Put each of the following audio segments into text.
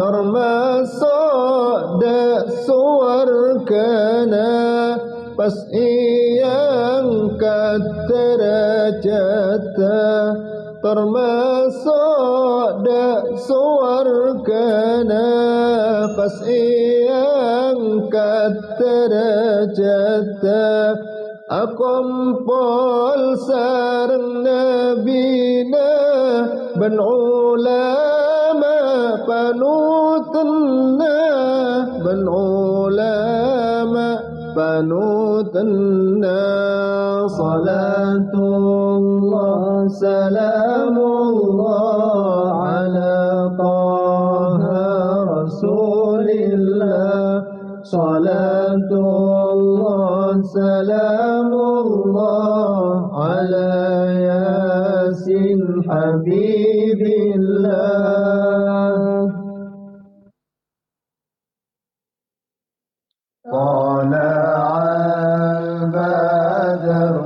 termasuk suargana pas yang derajata termasuk suargana pas yang derajata Akumpul sareng nabina ben ulama panutenna ben ulama panutenna salatullah salamullah ala taha rasulillah salatullah salamullah ala yasin habibillah طلع البدر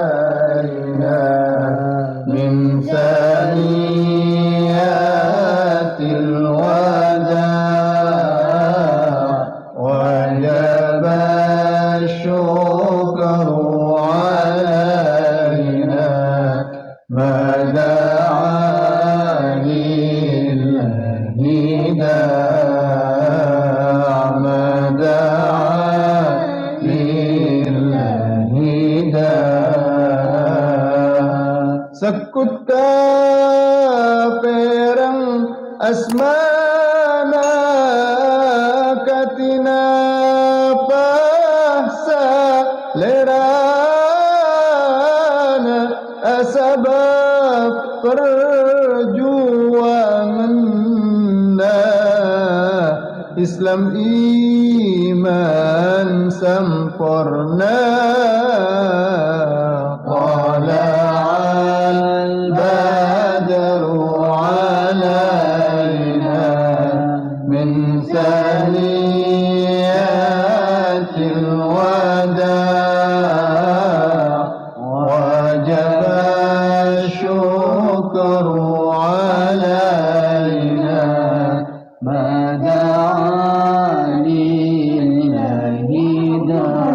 علينا من ثنيات الوداع وجب الشكر علينا ما دعا لله داع ما دعا لله داع سكت perang asmana katina pahsa lerana asbab perjuanganna Islam iman sempurna tala'al badru alaina min saniyatil wada' wajaba syukru alaina ma da'a lillahi da'a.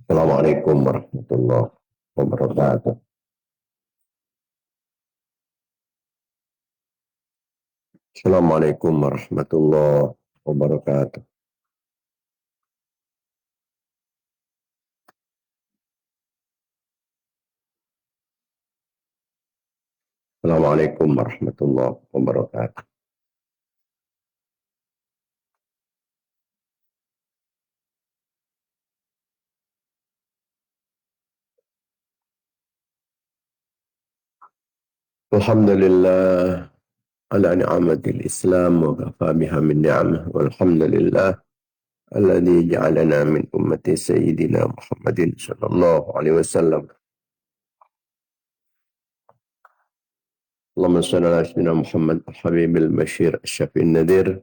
Assalamualaikum warahmatullahi wabarakatuh. Assalamualaikum warahmatullahi wabarakatuh. Assalamualaikum warahmatullahi wabarakatuh. Alhamdulillah ala ni'matil Islam wa kafa biha min ni'amah walhamdulillah alladzi ja'alana min ummati sayyidina Muhammadin sallallahu alaihi wasallam. Allahumma shalli ala sayyidina Muhammad al-habibil bashir asy-syafi'in nadhir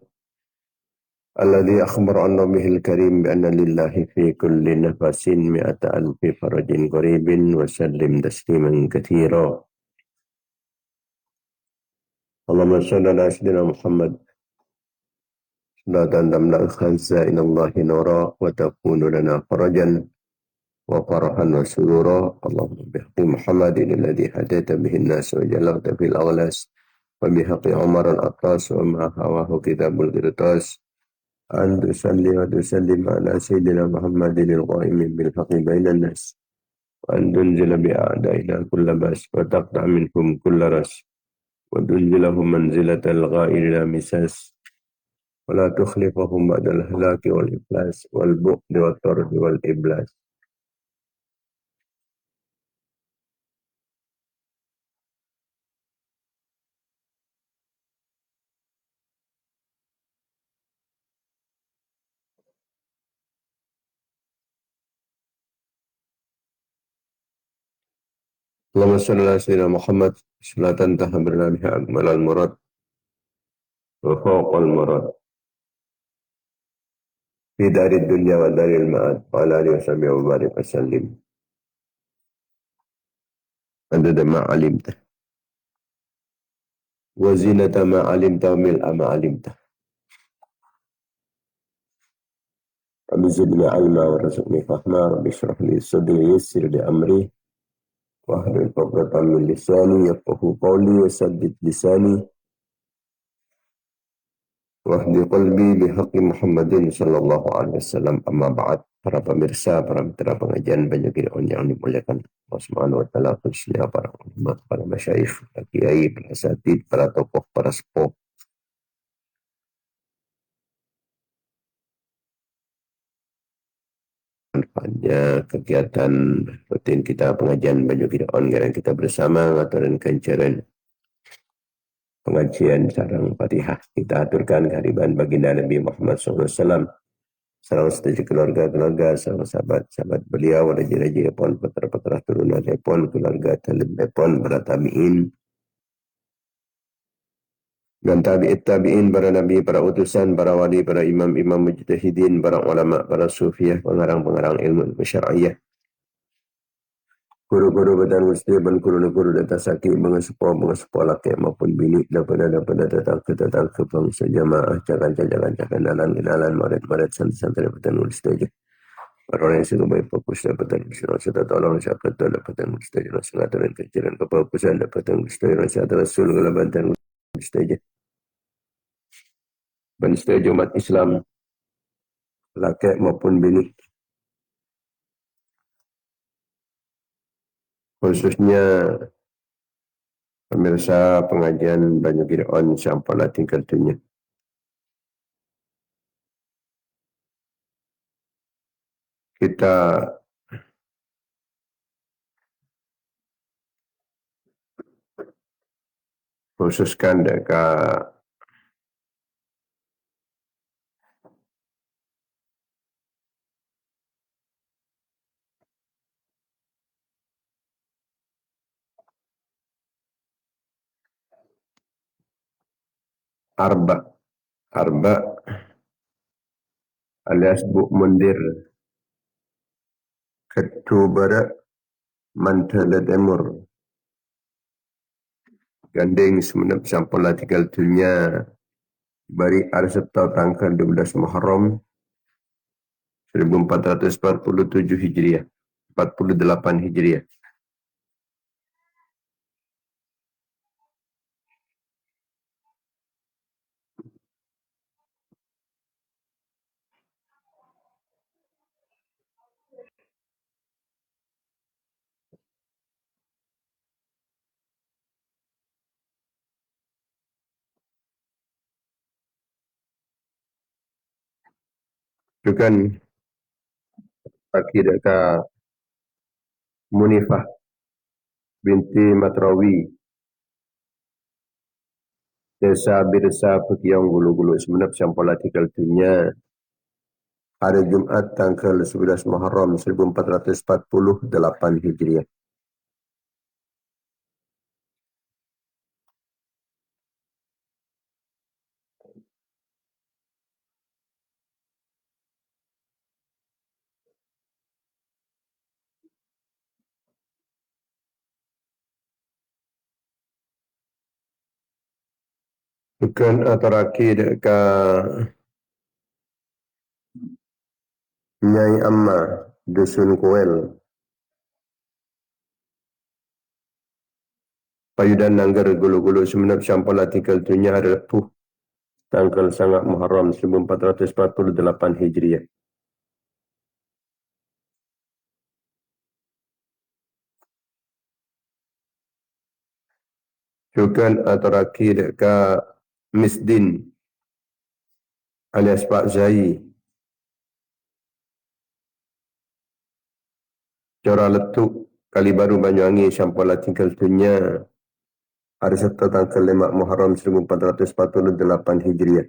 alladzi akhbara an nabiyil karim bi anna lillahi fi kulli nafasin mi'ata alfi farajin qaribin wa sallim tasliman katsira. Allahumma shalli ala sayyidina Muhammad salatan tamla'u khazainallahi nura wa takunu lana farajan wa farahan wa surura. Allahumma bihaqqi Muhammadin alladhi hadaita bihi an-nas wa jalawta fil aghlas wa bihaqqi Umar al-Attas wa ma hawahu kitabul qirtas an tusalli wa tusallim ala sayyidina Muhammadin al-qa'imin bil haqqi bainan nas wa an tunzila bi a'daina kulla bas wa taqta' minhum kulla ras wa tunzilahum manzilatal ghairil misas wa la tukhlifahum ba'dal halaki wal iflas wal bu'di wat tardi wal iblas. Allahumma salli ala sayyidina Muhammad salatan tahabbirna biha akmalal murad wa fawqal murad fi darid dunya wa daril ma'ad wa ala alihi wa sahbihi wa barik wa sallim adada ma alimta wa zinata ma alimta wa mil'a ma alimta rabbi zidni ilma wa razuqni fahma rabbi shrah li sadri yassir li amri wahlul 'uqdatam min lisani yafqahu qawli wa saddid lisani wahdi qalbi bihaqqi Muhammadin sallallahu alaihi wasallam. Amma ba'd. Para pemirsa, para mitra pengajian Banyu Gideon yang dimuliakan Allah Subhanahu wa taala, khususnya para ulama, para masyayikh, para kiai, para asatidz, para tokoh, para sepuh. Manfaatnya kegiatan rutin kita pengajian Banyu Gideon yang kita bersama ngaturin kencaran pengajian sarang Fatihah. Kita aturkan kehadiran baginda Nabi Muhammad SAW. Salam setuju keluarga-keluarga, salam sahabat-sahabat beliau, raja-raja pun, putra-putra turunan pun, keluarga talib pun, para tabi'in, dan tabi'in, para nabi, para utusan, para wali, para imam-imam mujtahidin, para ulama, para sufiah, pengarang-pengarang ilmu syar'iyah, guru-guru badan musti, dan guru-guru data sakit, mengesupo laki maupun bini, daripada datang ke bangsa jamaah, jangan kenalan, maret, santri badan musti aja. Orang yang sudah baik fokus dapatan Rasul tolong siapa tahu dapatan mustajab sangat dan kecilan kefokusan dapatan mustajab saat Rasul kelabatan mustajab dan mustajab umat Islam laki maupun bini, khususnya pemirsa pengajian Banyu Gideon Sampala tinggal dunia. Kita khususkan dekat Arba alias Bu Mundir Ketubara Mantala Timur gandeng semenep Sampala tinggal dunia bari Arsepta tanggal 12 Muharram 1447 Hijriah, 48 Hijriah. Itu kan akidah ka Munifah binti Matrawi, desa Birsa Putiang Gulu-Gulu semenep Sampala tinggal dunia hari Jumat tanggal 11 Muharram 1448 Hijriah. Bukan antara akidah ka Nyai Amma Dusun Kuel Payudan Nanggar Gulu-Gulu semenep Sampala tinggal dunia hari Repuh tanggal sangat Muharram 1448 Hijriah. Juga antara akidah ka Misdin alias Pak Zai Cora Letuk Kali Baru Banyuwangi Sampala tinggal dunia hari Sabtu tanggal 5 Muharram 1448 Hijriah.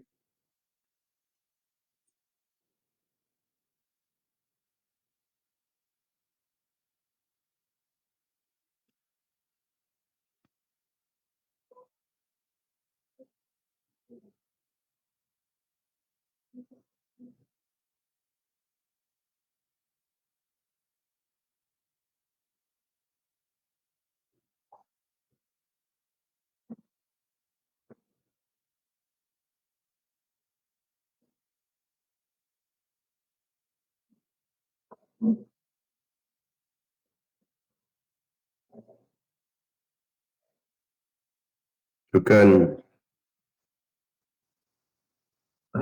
Bukan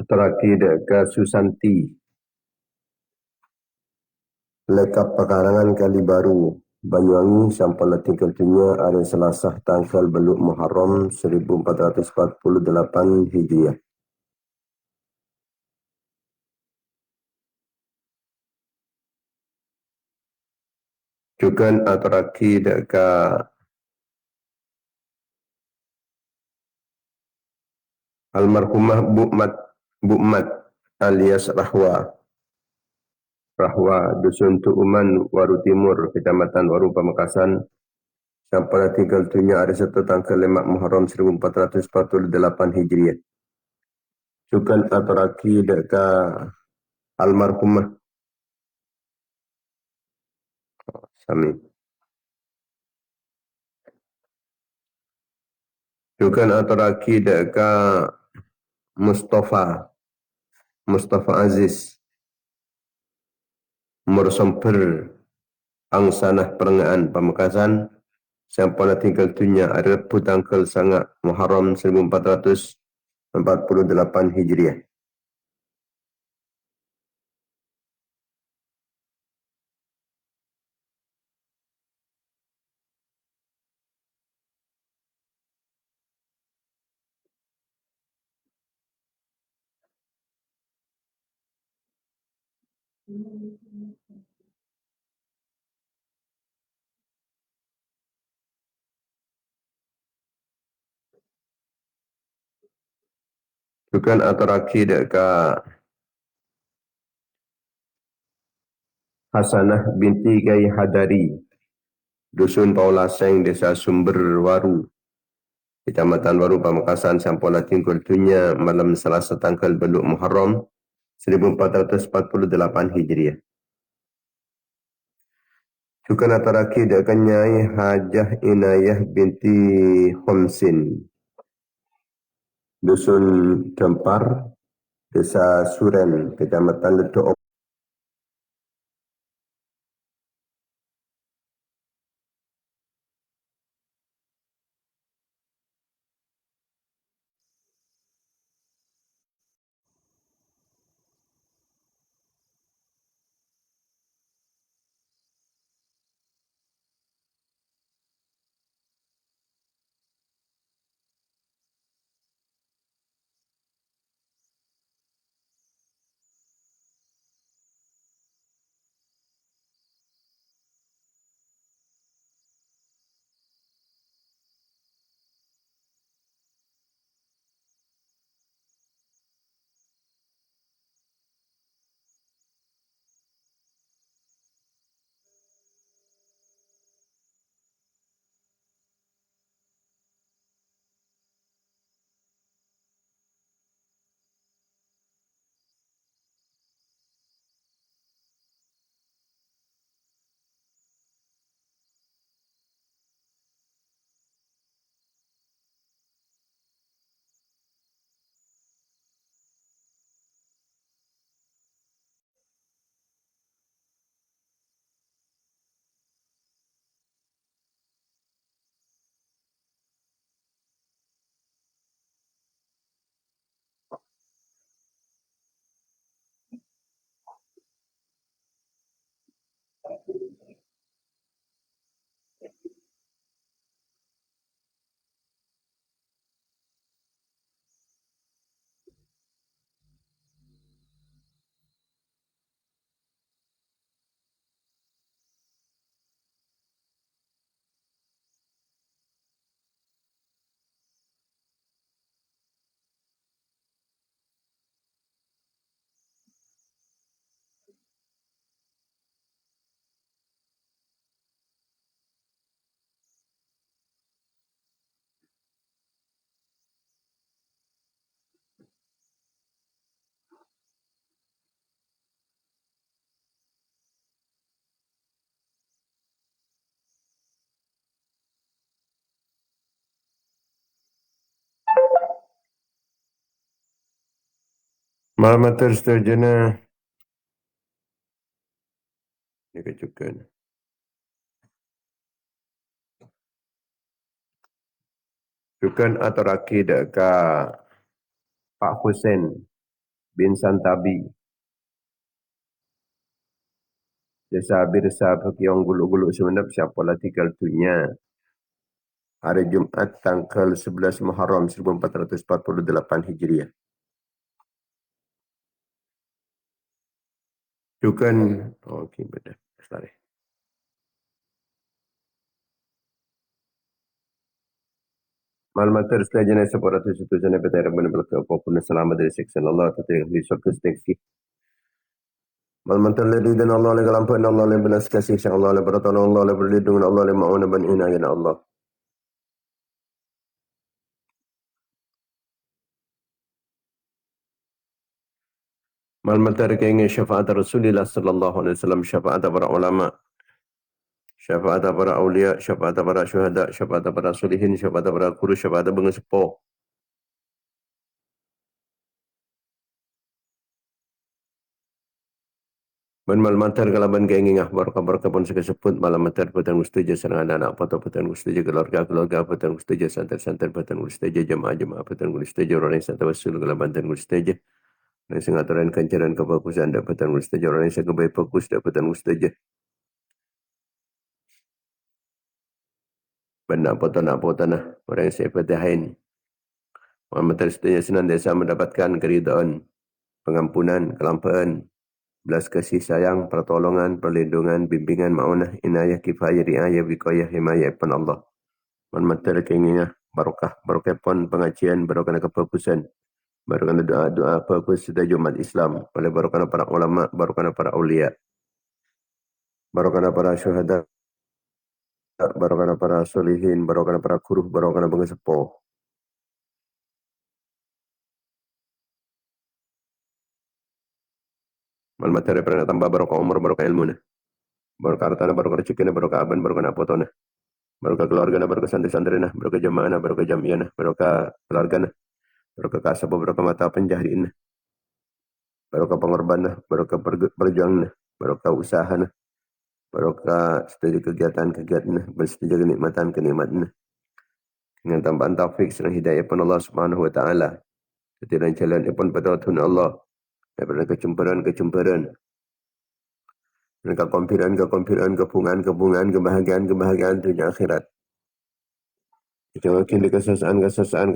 terakhir ke Susanti. Lekap pekarangan Kali Baru, Banyuwangi, sampailah tinggal dunia hari Selasa tanggal Beluk Muharram 1448 Hijriah. Juga terakhir ke almarhumah Bukmat alias Rahwa. Rahwa, Dusun Tuuman, Waru Timur, Kecamatan Waru, Pamekasan, sampai tinggal dunia hari Sabtu tanggal 5 Muharram 1448 Hijriah. Juga aturaki deka almarhumah Sami. Juga aturaki deka Mustafa Aziz, Mursamper, Angsanah Perengaan, Pamekasan, sampai tinggal dunia hari Rabu tanggal 9 Muharram 1448 Hijriah. Juga aturaki deka Hasanah binti Gai Hadari, Dusun Paulaseng, Desa Sumber Waru, Kecamatan Waru, Pamekasan, sampailah tinggal dunia malam Selasa tanggal Beluk Muharram 1448 Hijriah. Juga aturaki deka Nyai Hajah Inayah binti Homsin, Dusun Gempar, Desa Suren, Kecamatan Ledok. Malam terus terjena Jaga cukan. Cukan atau raki dekat Pak Hussein bin Santabi. Jasa birsa pakiong guluk-guluk semenap siapa lah tinggal tunya. Hari Jumaat tanggal 11 Muharram 1448 Hijriah. Cukan. Oh, okey, betul. Sorry. Maklumat tersebut jenis separate itu jenis betul benar betul apapun selamat dari siksa Allah atau dari suatu stiksi. Maklumat terlebih dan Allah oleh kelampuan Allah oleh belas kasih sayang Allah oleh pertolongan Allah oleh perlindungan Allah oleh ma'una ban inayat Allah. Maklumat terkini syafaat Rasulullah sallallahu alaihi wasallam, syafaat para ulama, syafaat para awliya, syafaat para syuhada, syafaat para solihin, syafaat para guru, syafaat para sepuh. Man malmatar kalaban kaingin kabar pun sekeseput malamatar patan mustaja sarang anak pata patan mustaja keluarga patan mustaja santar patan mustaja jamaah patan mustaja orang yang satawassul kalaban patan mustaja dan sengaturan kancaran kebagusan dapatan mustaja orang yang sekebaik fokus dapatan mustaja benda apa tanah orang yang saya fatihain malamatar setunya senantiasa mendapatkan keridaan pengampunan kelampaan belas kasih sayang, pertolongan, perlindungan, bimbingan, ma'unah, inayah, kifayah, riayah, wikayah, himayah, pun Allah. Manmatar keinginah, barokah pun pengajian, barokah kebagusan, barokah doa-doa bagus setiap Jumat Islam, oleh barokah para ulama, barokah para awliya, barokah para syuhada, barokah para solihin, barokah para guru, barokah para sepuh. Manmatar pernah tambah barokah umur, barokah ilmu, barokah harta, barokah rezeki, barokah aban, barokah apotona. Barokah keluarga, barokah santri-santri, barokah jamaah, barokah jamiah, barokah keluarga, barokah kasab, barokah mata penjahrin, barokah pengorban, barokah perjuangan, barokah usaha, barokah setuju kegiatan-kegiatan, bersetuju kenikmatan-kenikmatan. Dengan tambahan taufik serta hidayah pun Allah Subhanahu wa taala. Setiap jalan pun petunjuk Allah. Daripada kecemburuan, dan kekompiran, kebahagiaan dunia akhirat. Kita makin kesesaan, keselekan,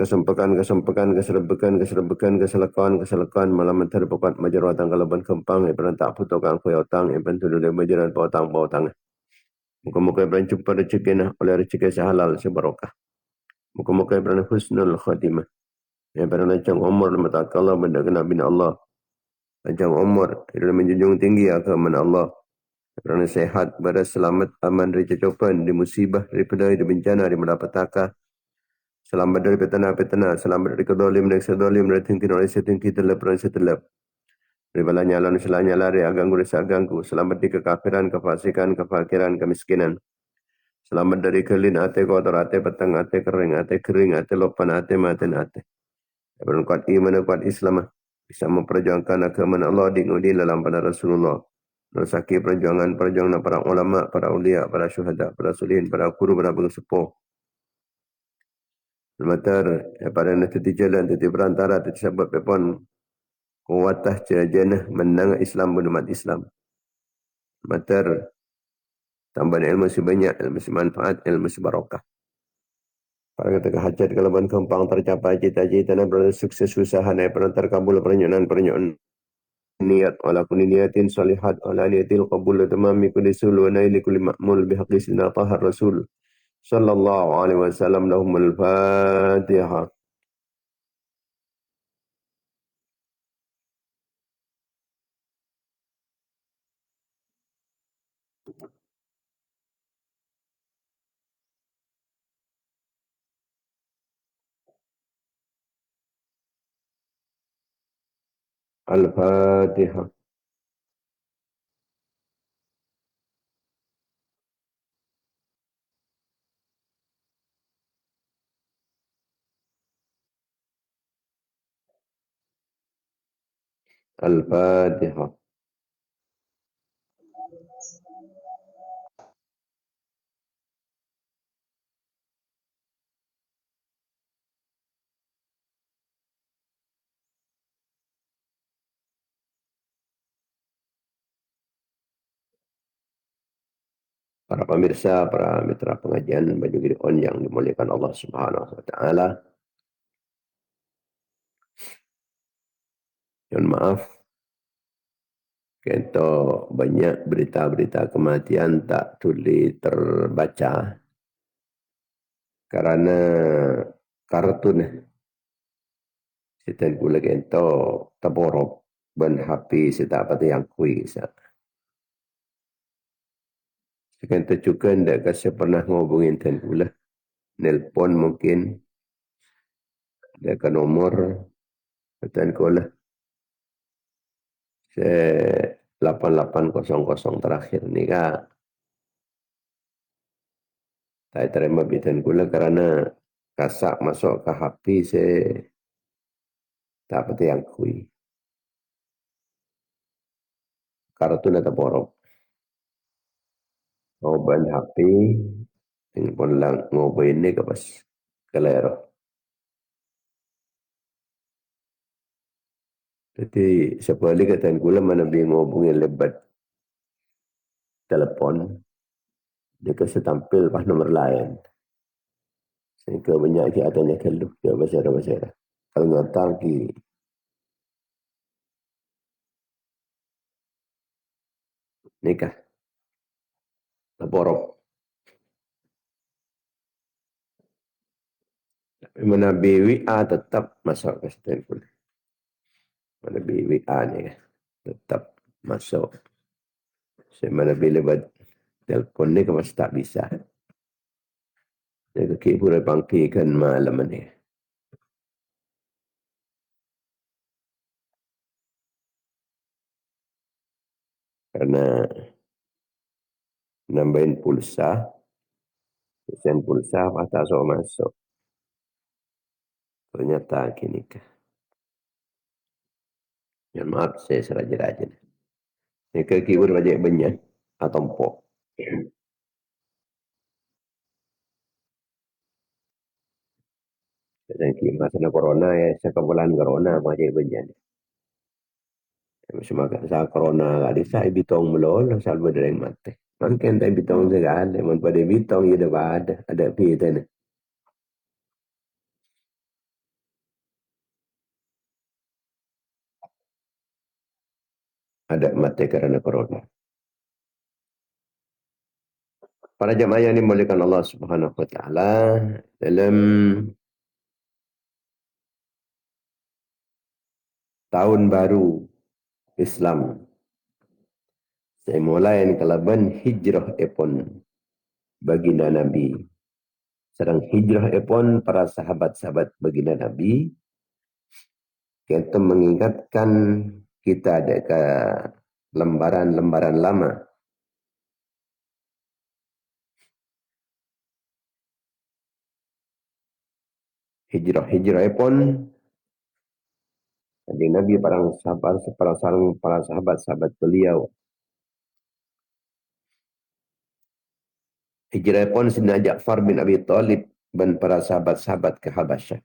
malam mentari papat majarwatan kalaban kempang, ibaran tak putokan kuyotang, ibaran tudulai majaran pautang. Muka-muka ibaran jumpa rezeki oleh rezeki sehalal, sebarokah. Muka-muka ibaran husnul khatimah. Ibaran lancang umur, mata Allah, benda kena bina Allah. Lancang umur, ibaran menjunjung tinggi agama Allah. Ibaran sehat, badan selamat, aman dari cecopan, di musibah, dari pedai, di bencana, di malapetaka. Selamat dari petana, selamat dari kedolim, dari sedolim, dari tingkir, dari setingkir, dari setelap. Dari balanya lalu selanya lari, aganggu, dari saganggu. Selamat di kekafiran, kefasikan, kefakiran, kemiskinan. Selamat dari kelin, ate kotor, ate petang, ate kering, ate lopan, ate maten, ate. Berkuat iman, kuat Islam. Bisa memperjuangkan agama Allah di dalam pada Rasulullah. Merasaki perjuangan para ulama, para ulia, para syuhada, para sulihin, para guru, para pengsepuh. Matar pada nanti jalan nanti berantara nanti sebab pepon kuatah jenah menang Islam benumat Islam. Matar tambahan ilmu sebanyak, ilmu semanfaat, ilmu sebarokah. Para ketika hajat kalaban kempang tercapai cita-cita dan berada sukses usaha dan pernah terkabul pernyonan niat wala kulli niatin salihat wala niatil qabul tamami kulli sul wa naili kulli ma'mul bihaqi sinatahar rasul sallallahu alaihi wasallam lahumul fatihah. Al-Fatihah. Al-Fatihah. Para pemirsa, para mitra pengajian Baju Gideon yang dimuliakan Allah Subhanahu wa taala. Mohon maaf, kita banyak berita-berita kematian tak tuli terbaca karena kartun kita gula kita terborok ban HP kita apa yang kui sa. Kita juga ndak kasih pernah ngobongin ten gula. Nelpon mungkin dia ke nomor ten gula. 8800 terakhir ni kak. Tak terima bitan gula karena kasak masuk ke HP saya tak pati yang kui. Kartun atau borok. Ngobain HP, pun lang ngobain ni ke pas kelero. Jadi sekali kata gula mana bingung ngobongin lebat telepon, dia kasi tampil pas nomor lain. Sehingga banyak ki adanya keluh dia basara-basara. Kalau nyata ki nikah borok. Mana BWA tetap masuk ke telepon. Mana BWA ni tetap masuk. Saya mana bila buat telefon ni ke masih tak bisa. Dia ke pura bangkikan malam ni. Karena nambahin pulsa, pesen pulsa patah so masuk. Ternyata kini ke. Yang maaf saya seraja-raja. Ini ke kibur banyak banyak atau empok. Dan masa corona ya, sekabulan corona banyak banyak. Semua kata corona ada saya bitong melol, salvo dari mati. Mungkin tak bitong segala, man pada bitong ya ada pita ni. Ada mati karena corona. Para jemaah yang dimuliakan Allah Subhanahu wa taala, dalam tahun baru Islam saya mulai kalaban hijrah epon baginda Nabi. Sedang hijrah epon para sahabat-sahabat baginda Nabi. Kita mengingatkan kita ada ke lembaran-lembaran lama. Hijrah epon Kanjeng Nabi para sahabat-sahabat beliau. Hijrah pun Sidina Ja'far bin Abi Thalib dan para sahabat-sahabat ke Habasyah.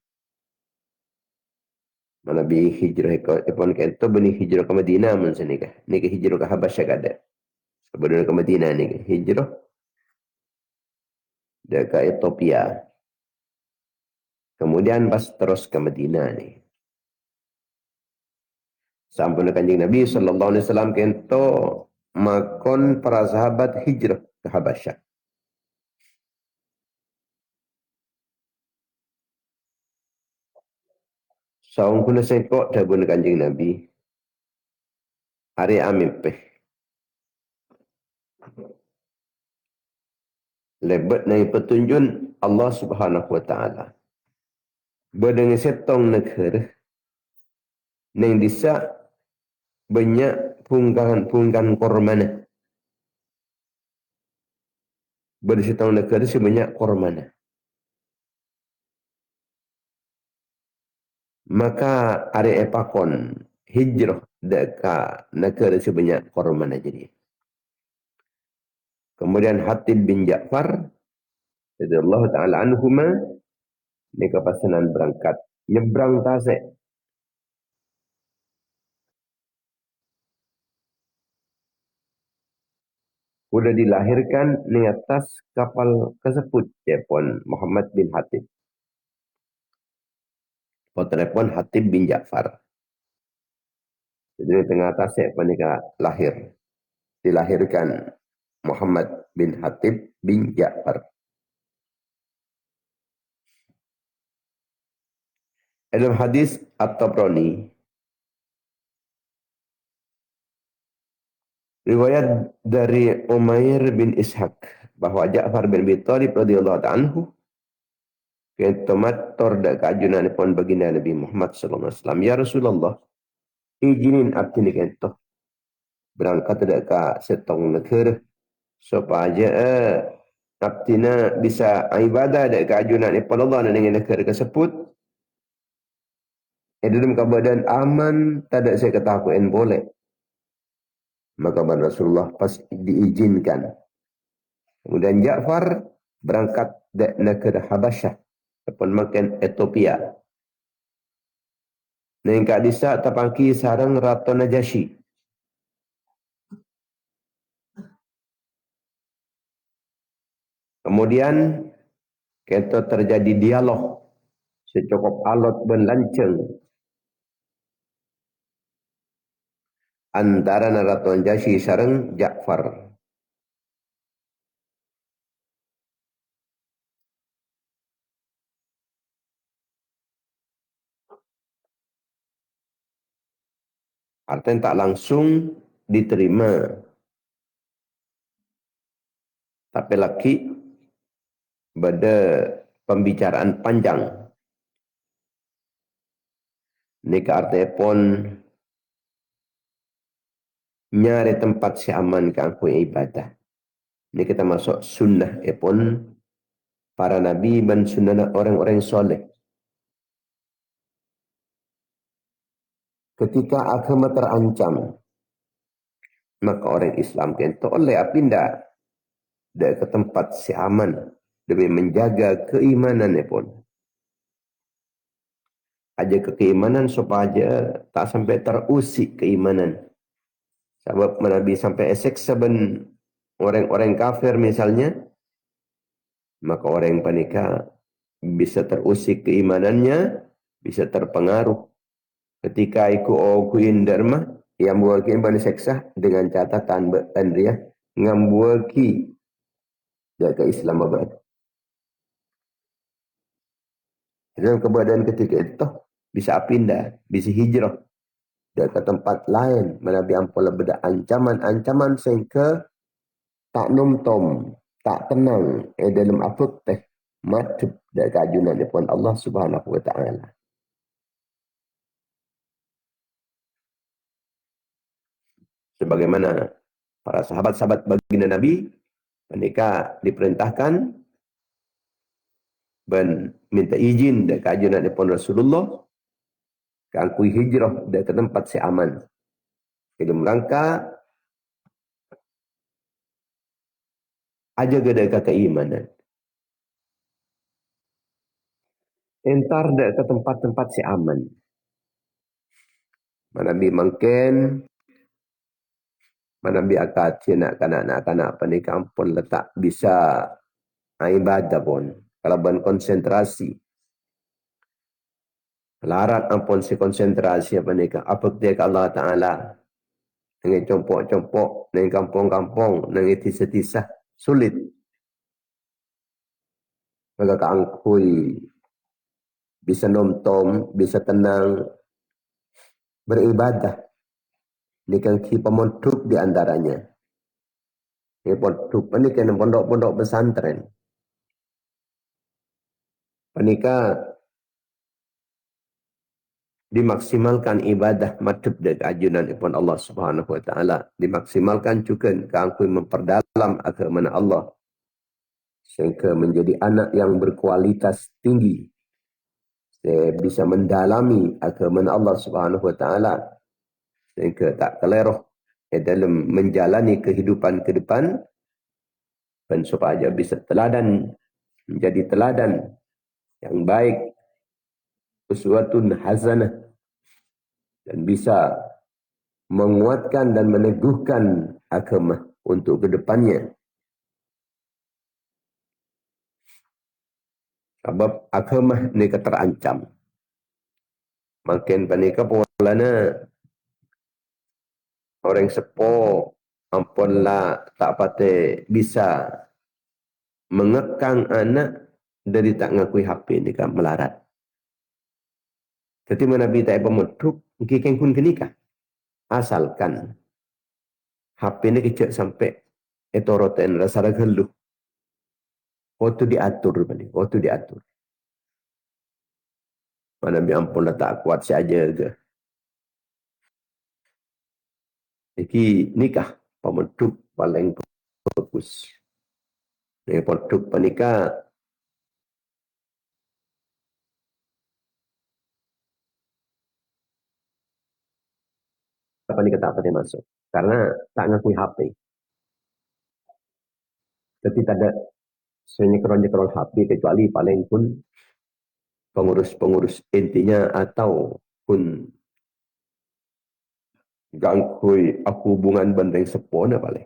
Nabi hijrah pun kata benih hijrah ke Madinah mun senikah. Ni ke hijrah ke Habasyah kada. Sebelum ke Madinah ni hijrah dia ke Ethiopia. Kemudian pas terus ke Madinah ni. Sampai Kanjeng Nabi sallallahu alaihi wasallam kento makon para sahabat hijrah ke Habasyah. Saung kuna sekok dabun Kanjeng Nabi. Hari amipeh. Lebat nai petunjun Allah Subhanahu wa taala. Berdengar setong negara nang disa banyak pungkan kormana. Bersetong negara sebanyak kormana. Maka ada epakon hijrah dekat negara sebanyak kormana jadi. Kemudian Hatib bin Ja'far radhiyallahu taala anhuma ni kepasanan berangkat nyebrang Tasik. sudah dilahirkan di atas kapal tersebut telepon Muhammad bin Hatib. Telepon Hatib bin Ja'far. Jadi di tengah atas telepon lahir. Dilahirkan Muhammad bin Hatib bin Ja'far. Dalam hadis At-Tabrani, riwayat dari Umair bin Ishaq bahwa Ja'far bin Abi Thalib radhiyallahu anhu ketomat dak kajunan pun baginda Nabi Muhammad sallallahu alaihi wasallam, ya Rasulullah, izinin abdi ni kento berangkat dak ka setong negara supaya abdina bisa ibadah dak kajunan pun Allah dengan negara tersebut. Dalam keadaan aman, tak ada saya ketahuan boleh. Maka Rasulullah pas diizinkan. Kemudian Ja'far berangkat dari negara Habasyah ataupun makan Ethiopia. Nengkak disa tapangki sarang Ratu Najasyi. Kemudian kita terjadi dialog secukup alot berlanceng antara Ratu Najasyi sarang Ja'far. Artinya tak langsung diterima. Tapi lagi pada pembicaraan panjang. Ini ke artinya pun nyari tempat si aman ke angkut ibadah. Ini kita masuk sunnah pun para nabi dan sunnah orang-orang soleh. Ketika agama terancam, maka orang Islam kento oleh pindah dari ke tempat si aman demi menjaga keimanan pun. Aja keimanan supaya tak sampai terusik keimanan. Sebab Nabi sampai esek saben orang-orang kafir misalnya, maka orang panika bisa terusik keimanannya, bisa terpengaruh. Ketika ikuin dharma yang buakin bani seksa dengan catatan dia ngambuaki jaga Islamabad. Dalam keadaan ketika itu bisa pindah, bisa hijrah ke tempat lain, menabi ampun beda ancaman-ancaman sehingga tak numtom, tak tenang dalam apuk teh madhep dari kajunan pun Allah Subhanahu wa taala. Sebagaimana para sahabat-sahabat baginda Nabi mereka diperintahkan dan minta izin dari kajunan pun Rasulullah kangkui hijrah dari ke tempat si aman. Dalam rangka aja gada keimanan. Entar dari ke tempat-tempat si aman. Manabi mungkin manabi akad nak kanak-kanak panikam pun letak bisa ibadah pun. Kalau ban konsentrasi. Larat ampun si konsentrasi apa nikah. Apa dia ke Allah Ta'ala. Dengan compok-compok. Dengan kampung-kampung. Dengan tisah-tisah. Sulit. Maka keangkui. Bisa nomtom. Bisa tenang. Beribadah. Ini kan pemondok di antaranya. Ini pondok. Ini kan pondok-pondok pesantren. Penikah dimaksimalkan ibadah madhab dari ajunan ibn Allah Subhanahu wa taala, dimaksimalkan juga keangkui memperdalam agama Allah sehingga menjadi anak yang berkualitas tinggi, bisa mendalami agama Allah Subhanahu wa taala sehingga tak keleroh dalam menjalani kehidupan ke depan dan supaya bisa teladan, menjadi teladan yang baik, uswatun hasanah, dan bisa menguatkan dan meneguhkan agama untuk kedepannya. Sebab agama ni terancam. Makin panika polana orang sepo ampunlah tak pate bisa mengekang anak dari tak ngakui HP ni kan melarat. Jadi Nabi tak pemuduk mungkin kun kenikah. Asalkan HP ni kecil sampai etoroten rasa geluh. Waktu diatur balik, waktu diatur. Nabi ampun tak kuat saja ke. Jadi nikah pemuduk paling bagus. Ini pemuduk penikah apa ni kata apa dia masuk. Karena tak ngakui HP. Jadi tak ada senyekron-nyekron HP kecuali paling pun pengurus-pengurus intinya atau pun gangkui aku hubungan bandeng sepona paling.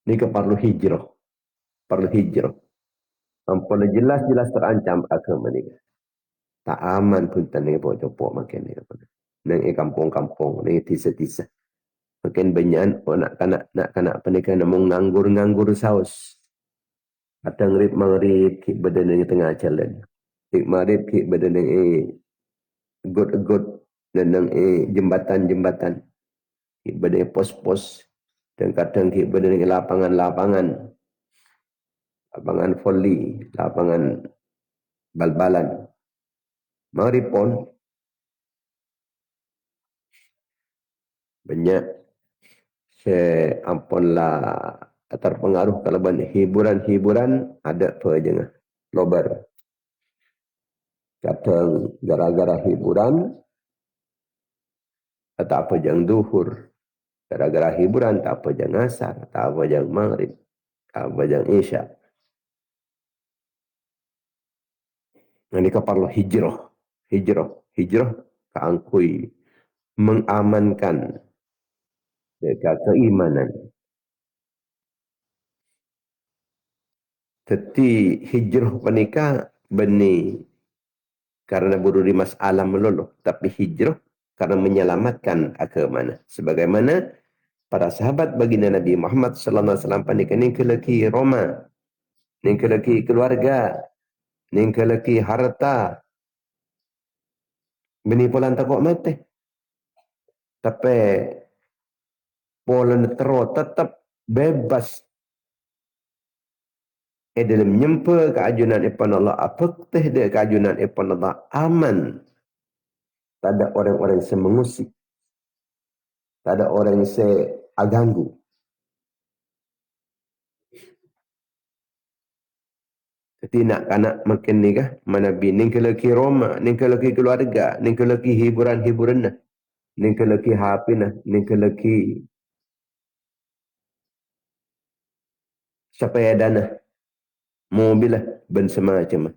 Ini ke perlu hijrah. Perlu hijrah. Ampun jelas-jelas terancam agama ni. Tak aman pun tanah pokok-pokok makin ni. Nang kampung-kampung, nang tisa-tisa. Makin banyak nak kanak pernikahan namung nganggur saus. Kadang rip mangrip ki badan yang tengah jalan. Rip mangrip ki badan yang god dan yang jembatan-jembatan. Ki badan pos-pos dan kadang ki badan yang lapangan volley, lapangan bal-balan. Mangrip pun banyak ampunlah terpengaruh kalau hiburan ada apa aja lobar. Kadang gara-gara hiburan tak apa jang duhur. Gara-gara hiburan tak apa jang asar, tak apa jang maghrib, tak apa jang isya. Ini perlu hijrah keangkui mengamankan dekat keimanan. Jadi hijrah penikah benih karena berduri masalah meluluh. Tapi hijrah karena menyelamatkan agama. Sebagaimana para sahabat baginda Nabi Muhammad sallallahu alaihi wasallam panik ni kelaki Roma, ni kelaki keluarga, ni kelaki harta. Bini polan takut mati. Tapi polan terus tetap bebas dalam menyempa keajunan ipan Allah. Apa teh dia keajunan ipan Allah aman. Tak ada orang-orang yang mengusik. Tak ada orang yang aganggu. Jadi nak kanak makin ni kah? Mana bin ni kelaki Roma, ni kelaki keluarga, ni kelaki hiburan-hiburan nah. Ni kelaki HP nah, ni kelaki siapa dana. Mobil lah, ben semacam.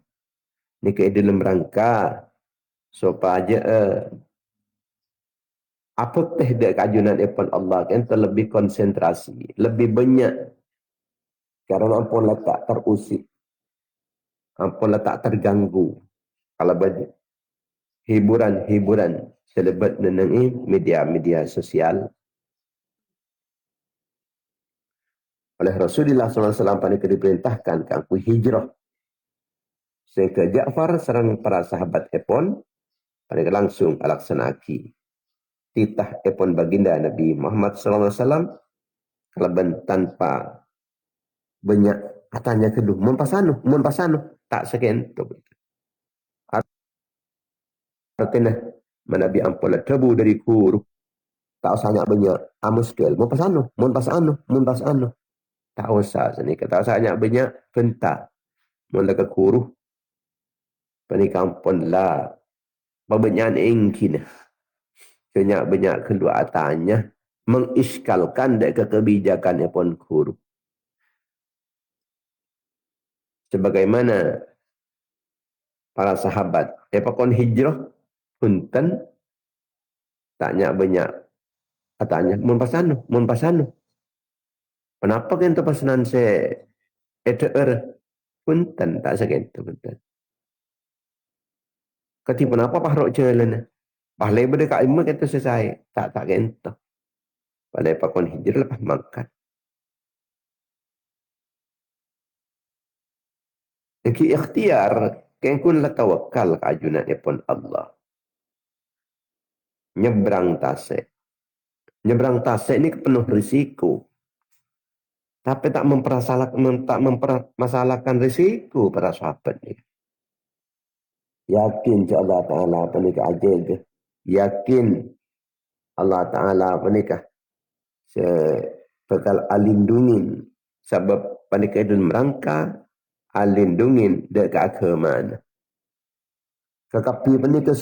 Ni ke dalam rangka supaya apa teh dia kajunan ipan Allah kan terlebih konsentrasi, lebih banyak karena ampun tak terusik, ampun tak terganggu. Kalau banyak hiburan selebat nenengi media sosial. Oleh Rasulullah SAW pada diperintahkan ke aku hijrah. Sehingga Ja'far serang para sahabat epon pada langsung alaksanaki. Titah epon baginda Nabi Muhammad SAW kalaban tanpa banyak katanya kedua. Mun pasanu. Tak sekian. Artinya Nabi ampun tebu dari kuru. Tak usah banyak amuskil. Mun pasanu. Tak usah sini. Tak usah banyak benta. Mun laka kuru. Penikampun lah. Banyak ingkin. Banyak kedua atanya. Mengiskalkan dekat kebijakan pun kuru. Sebagaimana para sahabat. Epakon hijrah. Punten. Taknya banyak Katanya, mun pasanu. Kenapa kan tu pasanan se ETR? Punten, tak segitu punten. Kati kenapa pahrok jalan? Pahlai berdekat ilmu kata selesai. Tak gitu. Pahlai pakon hijrah lepas makan. Jadi ikhtiar, kan kun la tawakal ke ajunan pun Allah. Nyebrang tasik. Nyebrang tasik ni penuh risiko. Tapi tak mempermasalahkan risiko para sahabat ni. Yakin je Allah Ta'ala apa nikah ajal ke. Yakin Allah Ta'ala apa nikah. Bakal alindungin. Sebab panikah itu merangka. Alindungin dekat keagamaan. Tetapi panikah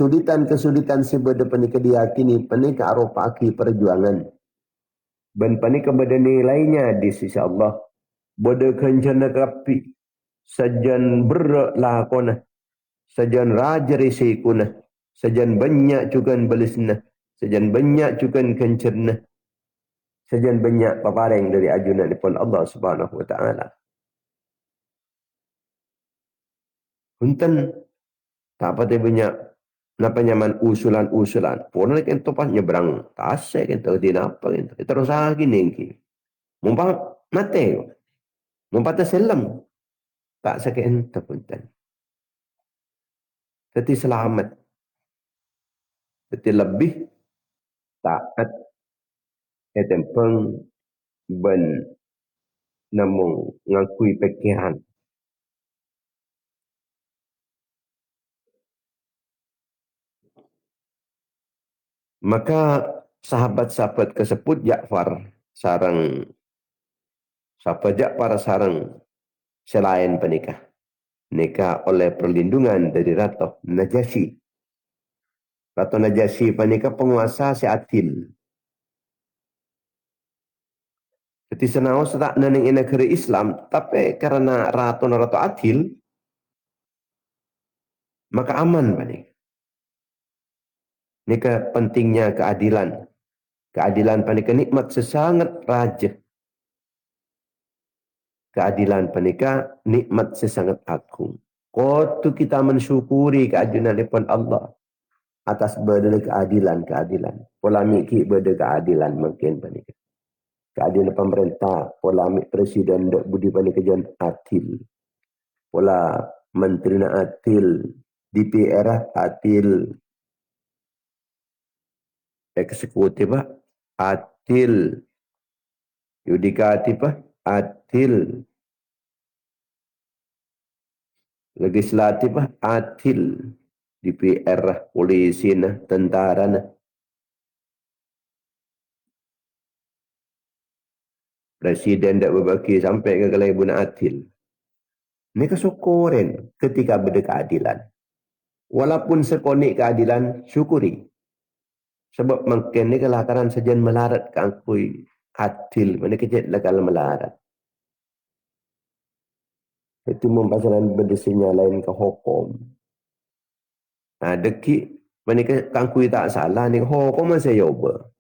kesulitan sebeda panikah diyakini. Panikah arupaki perjuangan. Dan panikah benda nilainya di sisi Allah. Benda kencana kapi. Sajan berak lakona. Sajan raja risikuna. Sajan banyak cukan balisna. Sajan banyak cukan kencerna. Sajan banyak papareng dari ajunan daripada Allah Subhanahu wa taala. Hunten tak apa banyak napa nyaman usulan-usulan. Pun lek ento pas nyebrang tasik ento di napa ento. Terus lagi nengki. Mumpa mate. Mumpa terselam. Tak sakit ento punten. Jadi selamat. Jadi lebih taat etempeng ben namung ngakui pekihan. Maka sahabat-sahabat kesebut Ja'far sarang sahabat Ja'far sarang selain penikah. Nikah oleh perlindungan dari Ratu Najasyi. Ratu Najasyi penikah penguasa si Adil. Jadi senau setak nening negeri Islam, tapi karena Ratu Adil, maka aman panik. Nikah pentingnya keadilan. Keadilan panikah nikmat sesangat raja. Keadilan panikah nikmat sesangat agung. Kotu kita mensyukuri keadilan daripada Allah. Atas berdana keadilan. Polamik berdana keadilan mungkin panikah. Keadilan pemerintah, polamik presiden dok budi panikah jan adil. Pola menteri adil. DPR adil. Eksekutif adil. Yudikatif adil. Legislatif adil. DPR, polisi, tentara. Presiden tak berbagi sampai ke kelaibuan adil. Ini kesyukuran ketika berada keadilan. Walaupun sekonik keadilan, syukuri. Sebab mungkin ni kelakaran sejan melarat kangkui adil. Mana kejadian lekal melarat. Itu mempasaran berdesinya lain ke hukum. Nah, deki mana kangkui tak salah ni hukum masih yoba.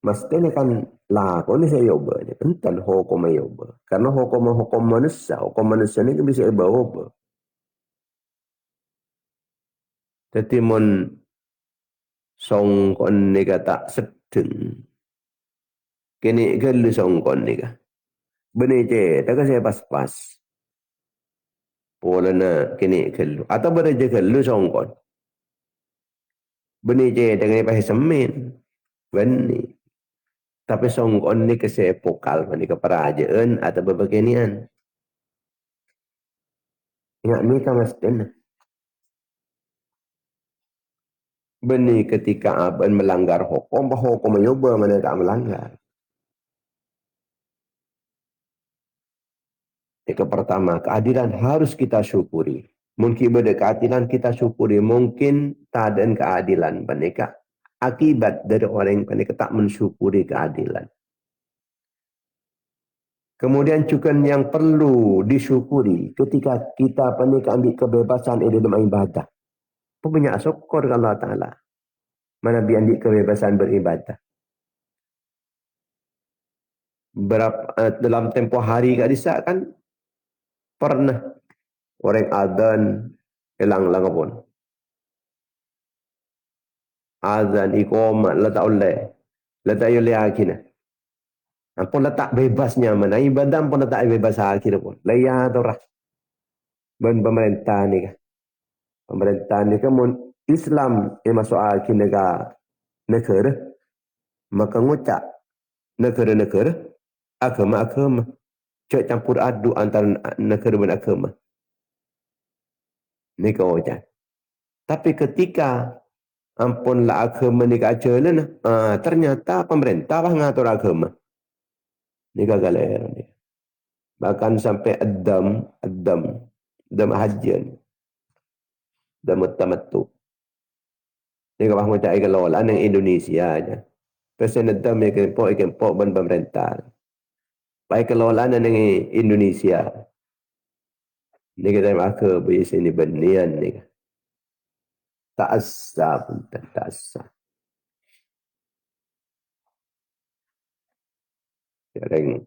Mesti ni kan lakon ni saya yoba. Entar hukum yoba. Karena hukum manusia. Hukum manusia ni bisa yoba. Jadi mon songkon ni kata sedeng. Kini gelu songkon ni kah. Benih je, tak saya pas-pas. Pola na kini gelu. Atau beraja gelu songkon. Benih je, tak kena pakai semen. Benih. Tapi songkon ni kasi pokal ni keperajaan atau berbagaian. Ingat ni kan mesti na. Benih ketika aban melanggar hukum, hukum menyoba mana tak melanggar. Yang pertama, keadilan harus kita syukuri. Mungkin ada keadilan kita syukuri. Mungkin tak ada keadilan. Mereka akibat dari orang yang tak mensyukuri keadilan. Kemudian juga yang perlu disyukuri ketika kita ambil kebebasan dalam ibadah. Punya syukur Allah Ta'ala. Mana biandik kebebasan beribadah. Dalam tempoh hari kat Disa kan pernah orang azan hilang lang pun. Azan iqamat la tak oleh. La tak boleh akhirnya. Ampun letak bebasnya mana ibadah pun letak bebas akhir pun. Layar tu rah. Ben pemerintah ni kan. Pemerintah ni kan Islam yang masuk akhir negara. Maka ngucap negara-negara agama-agama. Cek campur aduk antara negara dan agama. Ni kau ucap. Tapi ketika ampunlah agama ni kacalan, ternyata pemerintah lah ngatur agama. Ni gagal ni. Bahkan sampai adam hajian, adam tamattu. Ni kalau macam ikan lola yang Indonesia aja. Pesen adam ikan pok ban pemerintah. Baik kelola yang Indonesia. Ni kita makan biasa ni benian ni. Tak asal pun tak asal. Sekarang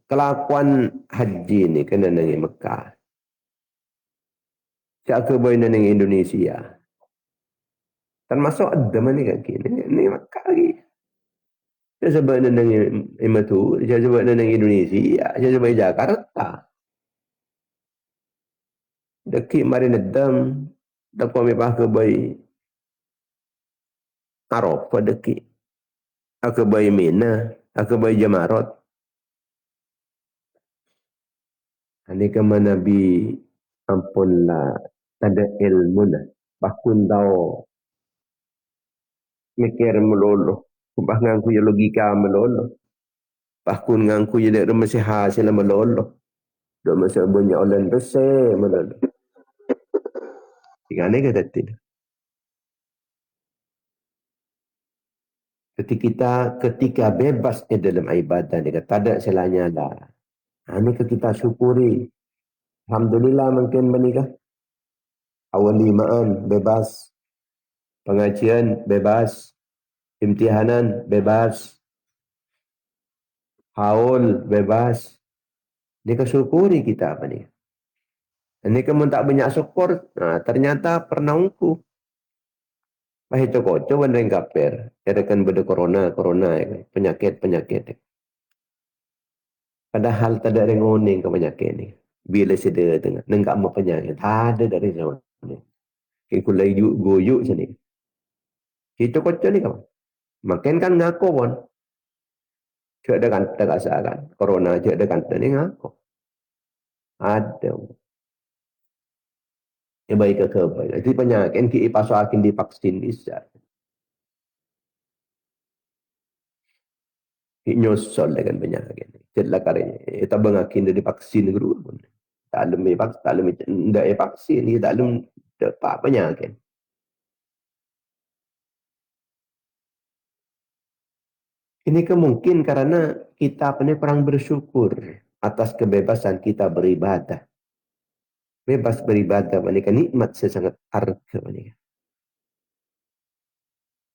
kelakuan haji ni kena nangi Mekah. Siapa boleh nangi Indonesia. Termasuk ada mana kaki. Ni Mekah lagi. Dia sebab nangi Imatu. Dia sebab nangi Indonesia. Dia sebab Jakarta. Deki mari nedam. Tak kami pakai bayi. Arafah deki. Aku bayi Mina. Aku bayi Jamarot. Ini kemana Nabi ampunlah. Ada ilmu lah. Bahkan tahu. Mikir meluluh. Bah ngangku ya logika meluluh. Bahkan ngangku ya dari masih hasil meluluh. Dia masih banyak orang besar meluluh. Tiga ni kata tidak. Ketika bebas dalam ibadah ni tak ada salahnya lah. Ini kita syukuri. Alhamdulillah mungkin menikah. Awal limaan bebas. Pengajian bebas. Imtihanan bebas. Haul bebas. Ini syukuri kita apa ni. Ini kamu tak banyak syukur. Ternyata pernah ungku. Bahaya cokok benda yang kafir. Katakan benda corona, penyakit. Padahal tak ada yang nguning ke penyakit ni. Bila sedar tengah. Nenggak mau penyakit. Tak ada dari zaman ni. Kita layuk goyuk sini. Kita kocok ni kawan. Makin kan ngaku pun. Cik ada kan, tak rasa kan. Corona cik ada kan, ni ngaku. Ada. Yang baik ke baik. Jadi penyakit kita pasal akan divaksin bisa. Kita nyosol dengan penyakit. Jadilah karena kita mengakin divaksin dulu pun. Tak ada vaksin, tak ada dapat penyakit. Ini kemungkin karena kita kurang bersyukur atas kebebasan kita beribadah. Bebas beribadah menikah nikmat sesangat harga menikah.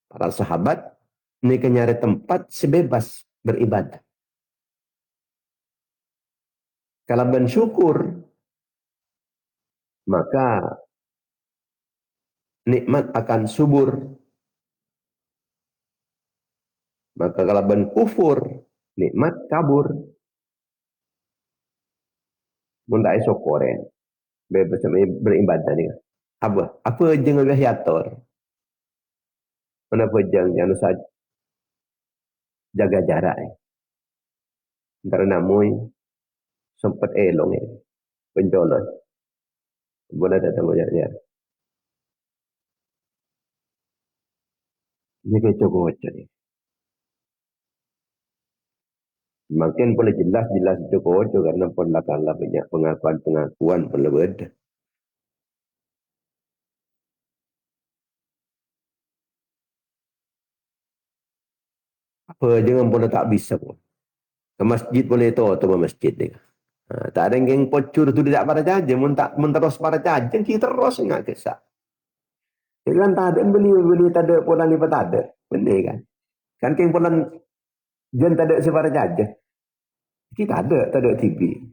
Para sahabat menikah nyari tempat sebebas beribadah. Kalau bersyukur maka nikmat akan subur. Maka kalau berkufur nikmat kabur. Munda syukurin. Bebas beribadah ni. Apa jangan berhiatur. Kenapa jangan usah jaga jarak. Antara namui sempat elong penjolos. Boleh datang jarak. Ini kecok-kecok ni. Makin boleh jelas kecok-kecok karena pun kalah banyak pengakuan pun lebih ada. Apa jangan boleh tak bisa pun. Ke masjid boleh tahu atau masjid ni. Tak ada yang pocur tu tidak pada jajan. Mun terus pada jajan kita terus ingat kisah. Jadi kan tak ada beli tak ada polan ni tak ada. Benar kan? Kan keng polan jen tak ada sebar aja. Kita tak ada TV.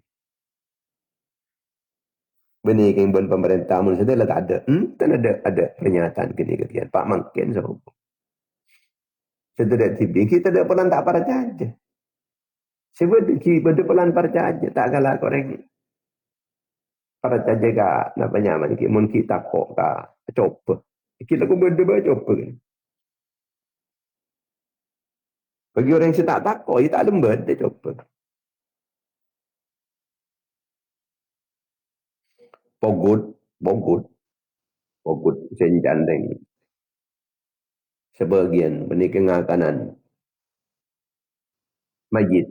Benih keng bon pemerintah mun sudah tak ada. Tak ada pernyataan kini ketian. Pak Mangken so. Sudah ada TV. Kita ada polan tak para aja. Sebab kita polan para aja. Tak kalah koreng para aja ka napa nyaman ki mun kita kok ka coba. Kita ko benda coba kan. Bagi orang yang tak takut, dia tak lembut, dia coba. Pogut, pogut, pogut, senjandeng. Sebagian menikah kanan. Majid,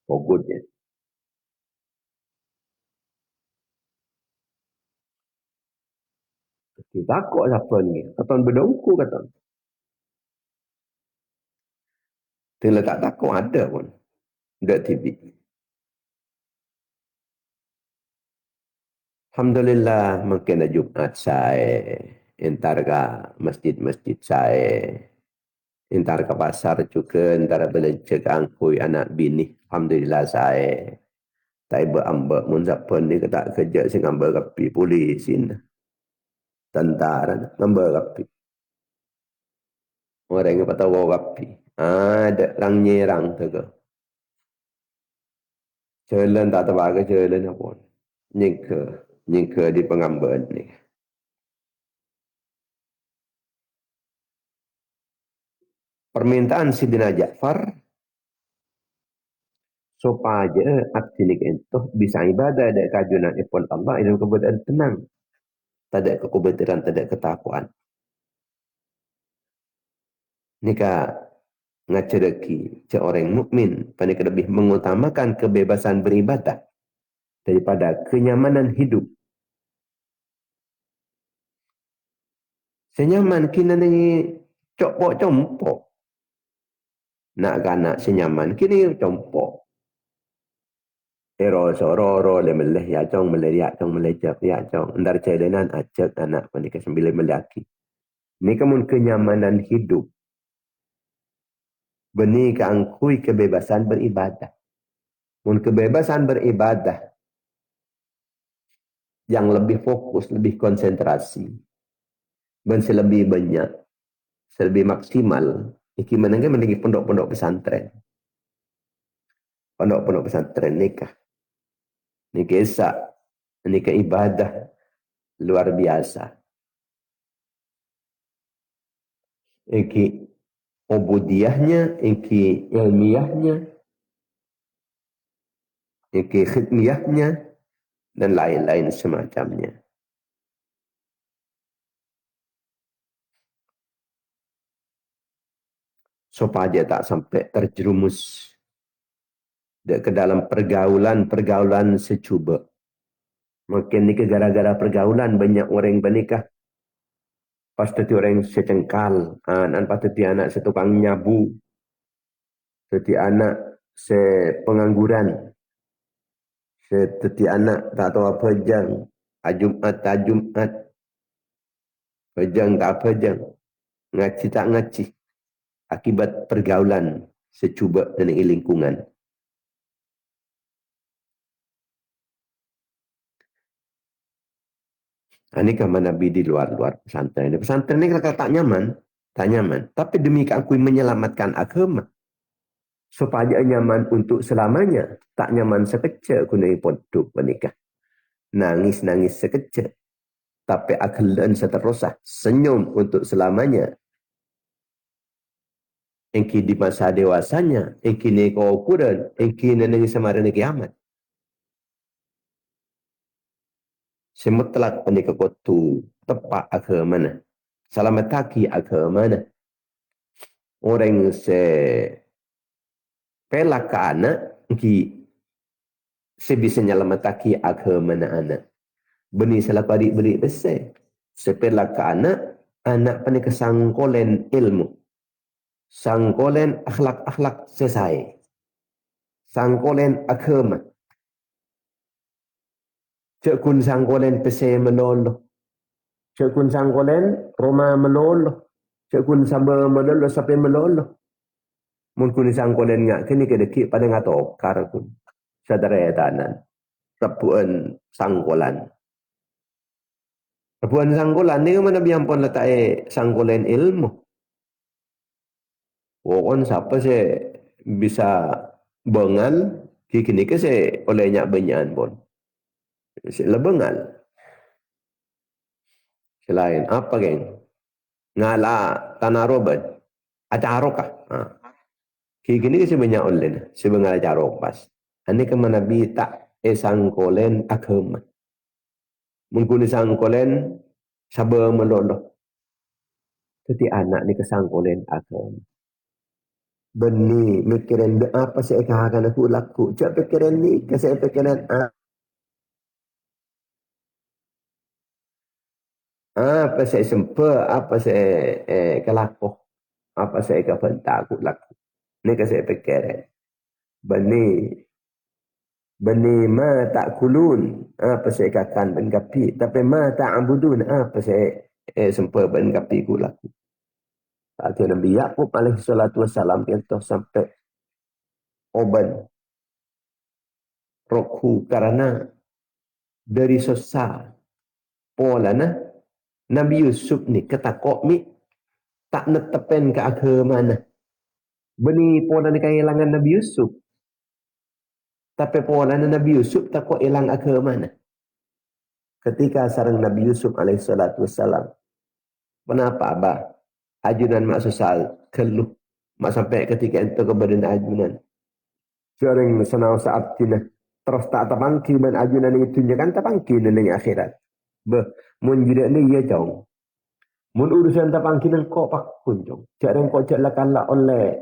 pogutnya. Kita takut siapa ni. Kata berdongku kata. Tinggal tak takut ada pun. Ada TV. Alhamdulillah makin ada Jumat saya. Entar ke masjid-masjid saya. Entar ke pasar juga. Entar belanja ke angkui anak bini. Alhamdulillah saya. Tak berambak mun siapa ni kata kerja sing ngambil rapi polisi. Tentara ngambil rapi. Orang yang patah bawa rapi. Ada orang nyerang tu ke. Jalan tak terbaga jalan apa. Nyingka di pengambilan ni. Permintaan Sidina Ja'far supaya aktinik itu bisa ibadah dan kajunan ipun Allah dalam keadaan tenang. Tak ada kekubatiran, tak ada ketakuan. Nika ngacedeki seorang mukmin panik lebih mengutamakan kebebasan beribadah daripada kenyamanan hidup. Senyaman kini ni copok-compok. Nak kanak senyaman kini compok. Ero sororo le meleh ya cong meleh ya cong meleh jak ya cong. Ndar cedenan acak anak panik sembilan melaki. Ini kemun kenyamanan hidup. Benih keangkui kebebasan beribadah. Mun kebebasan beribadah yang lebih fokus, lebih konsentrasi. Dan selebih banyak, selebih maksimal. Iki menengah menengah pondok-pondok pesantren. Pondok-pondok pesantren nikah. Nikah esak. Nikah ibadah. Luar biasa. Iki ubudiyahnya, iki ilmiahnya, iki khidmiyahnya, dan lain-lain semacamnya. Supaya dia tak sampai terjerumus ke dalam pergaulan secuba. Mungkin ni gara-gara pergaulan banyak orang bernikah. Pasti orang secengkal, dan pasti anak setukang nyabu, seti anak sepengangguran, seti anak tak tahu apa jang, Jumat, pejang tak apa jang, ngaji tak ngaji, akibat pergaulan secuba dan lingkungan. Ini kan Nabi di luar pesantren. Pesantren ini kalau tak nyaman. Tapi demi aku menyelamatkan agama. Supaya nyaman untuk selamanya. Tak nyaman sekejap kunai poduk menikah. Nangis sekejap. Tapi akhiran seterusah. Senyum untuk selamanya. Engki di masa dewasanya. Engki ni keukuran. Engki nengi semarin kiamat. Semutlak menikah kotu. Tepat agama. Selamataki agama. Orang pelak ke anak, sebisa nyelamataki agama anak. Benih salah beri besar. Sepelak ke anak pandai kesangkolen ilmu. Sangkolen akhlak selesai. Sangkolen agama. Cek kun sangkolen pesai menolong. Cek kun sangkolen, Roma melolo. Cek kun sama melolo sampai melolo. Mun kun sangkolen ngak kini kedeki pada ngato kar kun. Sadara tanan. Repuan sangkolan. Repuan sangkolan ni mana biampun letak sangkolen ilmu. Wong siapa sih bisa bengal kini ke se olehnya benyan pun. Sila bengal. Selain apa geng? Ngala tanah robat. Acarok kah? Kini ke sebanyak online. Sebengal acarok pas. Ani ke mana bita sangkolen agama. Mungkin sangkolen sabar meloloh. Jadi anak ni kesangkolen agama. Beni mikiran apa saya akan aku laku. Cak pikiran ni, saya pikiran apa saya sempat, apa saya kelaku, apa saya kebentak aku laku. Ni saya pikiran. Beni ma tak kulun, apa saya katakan bengkapi. Tapi ma tak ambudun, apa saya sempat bengkapi aku laku. Kata Nabi Yaqub alaihi salatu wassalam itu sampai oban rokhu karena dari sosal pola Nabi Yusuf ni ketakok mi tak netepen ke agama mana. Beni pola ni kehilangan Nabi Yusuf. Tapi pola Nabi Yusuf takok hilang agama mana. Ketika sarang Nabi Yusuf alaihi salatu wassalam. Kenapa abah? Ajunan mak sosal keluh. Mak sampai ketika itu kepada ajunan. Sering senau saat kina. Terus tak terpangki dan ajunan itu kan terpangki di akhirat. Mun jidak ni ya jauh. Mun urusan terpangki dan kau pak kunjung. Jangan kau cakap kalah oleh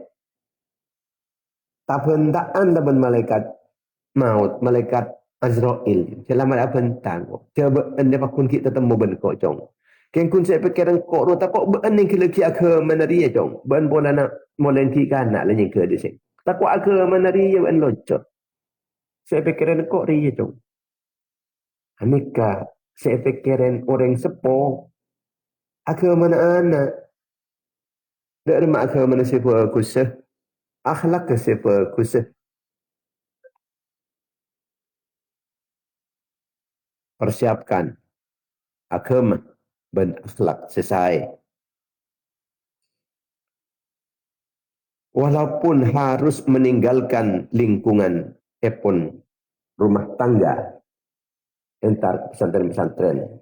tabentaan taben malaikat maut, malaikat Azrail. Selamat abentang. Coba anda pakun kita temu ben kau jong. Ken kun saya pikiran kau ro tak kau ben ning keleki ke menaria jong. Ben bola nak molen ki kan nak lenyeng ke di sini. Tak kau ke menaria ben loncot. Saya pikiran kau ria jong. Anika saya pikiran orang sepo. Aku mana anak. Dari mak aku mana sepo kusah. Akhlak ke sepo kusah. Persiapkan agama dan akhlak sesuai. Walaupun harus meninggalkan lingkungan epon rumah tangga entar pesantren-pesantren.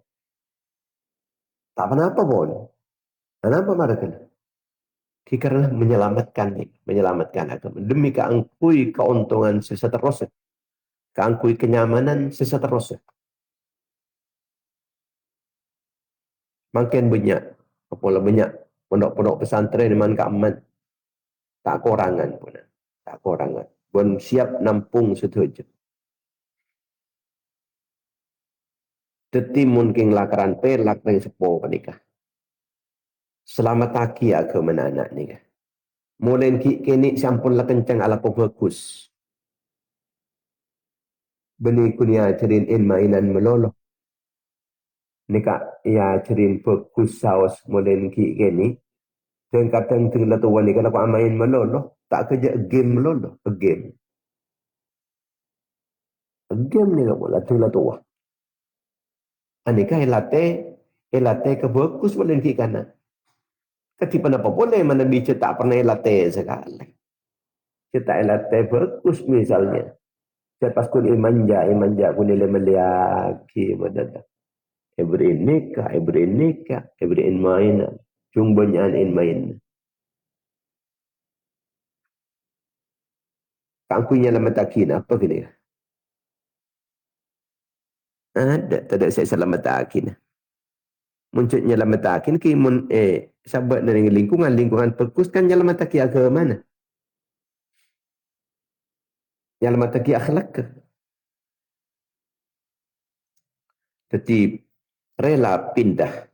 Tak apa-apa pun. Kenapa mereka? Karena menyelamatkan agama. Demi keangkui keuntungan seseterusnya. Keangkui kenyamanan seseterusnya. Makin banyak. Apalagi banyak pondok-pondok pesantren man keaman. Tak korangan pun. Tak korangan. Pun siap nampung setuju. Teti mungkin lakaran pelak dari sepo panikah. Selamat taki agama anak ni. Mulai kini sampun lah kencang ala bagus. Beni kunia cerin mainan meloloh. Nika ya cerin bagus saus mulai kini. Dan kadang tinggal tu wani kalau main meloloh. Tak kerja game meloloh. Game. Game ni kamu lah tinggal tu. Anika elate ke bagus mulai kini kanan. Ketipan apa boleh mana bicara tak pernah elate sekali. Kita elate bagus misalnya. Lepas kun imanja kun ile meliaki madada. Every nikah, every in main. Cumbanyan in main. Kangkunya lama takin apa gini? Ada, tak ada saya selamat takin. Munculnya lama takin kimun sahabat dari lingkungan perkus kan lama takin agama mana? Yang lama takin akhlak ke? Jadi rela pindah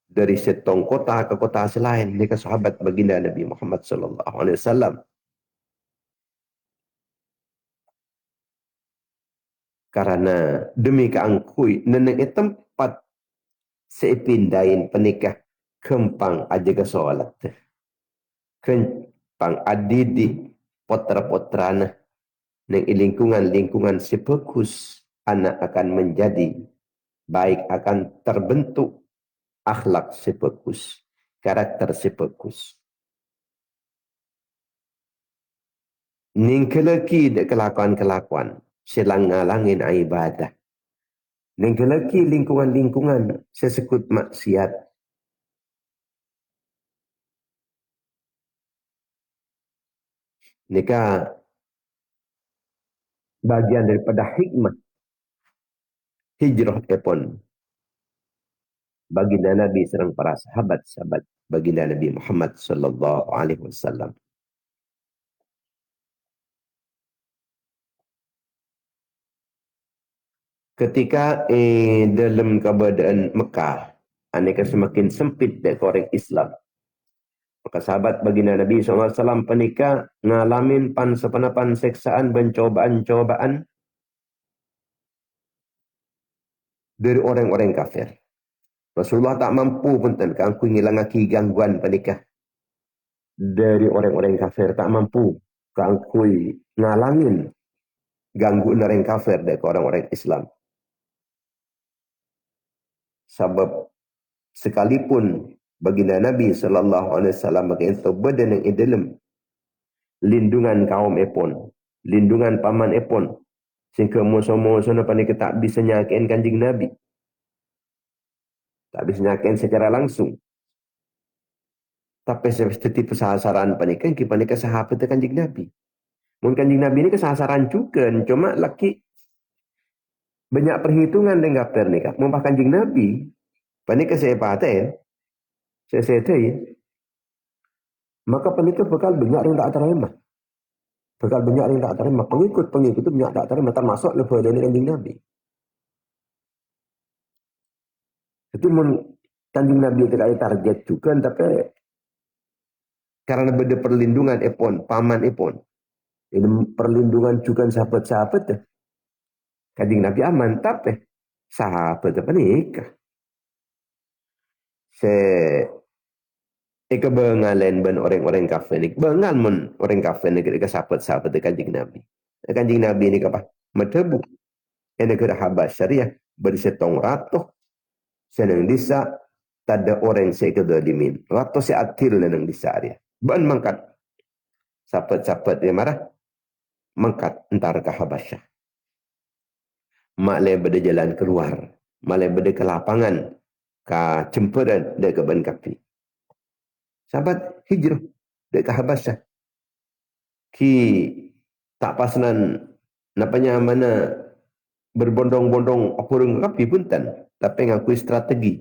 dari setong kota ke kota selain mereka sahabat baginda Nabi Muhammad sallallahu alaihi wasallam karena demi keangkui nenek tempat seipindain penikah kempang aja ke solat. Kempang adidi potra-potrana neng lingkungan-lingkungan sepekus anak akan menjadi baik, akan terbentuk akhlak sepekus, karakter sepekus. Ning keleki dek kelakuan-kelakuan selang ngalangin ibadah. Ning keleki lingkungan-lingkungan sesekut maksiat. Nika bagian daripada hikmah hijrah epon baginda Nabi serang para sahabat-sahabat baginda Nabi Muhammad sallallahu alaihi wasallam. Ketika dalam keadaan Mekah, aneka semakin sempit dari korek Islam. Maka sahabat baginda Nabi SAW penikah ngalamin pan seksaan pencobaan-cobaan dari orang-orang kafir. Rasulullah tak mampu pun aku ngilangaki gangguan penikah dari orang-orang kafir, tak mampu aku ngalangin gangguan orang kafir dari orang-orang Islam. Sebab sekalipun baginda Nabi SAW begitu badan yang dalam lindungan kaum epon, lindungan paman epon, sehingga musuh-musuh panik tak bisa nyakin kanjing Nabi, tak bisa nyakin secara langsung. Tapi seperti pesasaran panikan kita panik sahabat kanjing Nabi. Mungkin kanjing Nabi ini kesasaran juga, cuma laki banyak perhitungan dengan pernikah. Mumpah kanjing Nabi, panik kesepaten, sesetai, maka penikah bakal banyak yang tak terima. Bakal banyak yang tak terima. Pengikut itu banyak tak terima. Termasuk lebih dari kanjing Nabi. Itu kanjing Nabi itu ada target juga. Tapi karena beda perlindungan epon, paman epon. Ini perlindungan juga sahabat-sahabat. Kanjing Nabi aman. Tapi sahabat apa nikah. Ika bengalen ben orang-orang kafir ni. Bengal mun orang kafir ni ketika sahabat-sahabat kanjing Nabi. Kanjing Nabi ni apa? Metebu. Ini kira habas syariah. Bersetong ratuh. Senang disa. Tada orang saya kedolimin. Ratuh saya atil nang disa dia. Ben mangkat. Sahabat-sahabat dia marah. Mangkat entar ke Habasyah. Mak le berde jalan keluar. Mak le berde ke lapangan. Ka cemperan dia ke ben kapi. Sahabat hijrah dekat Habasyah. Ki tak pasnan napanya mana berbondong-bondong okurung kapi punten. Tapi ngakui strategi.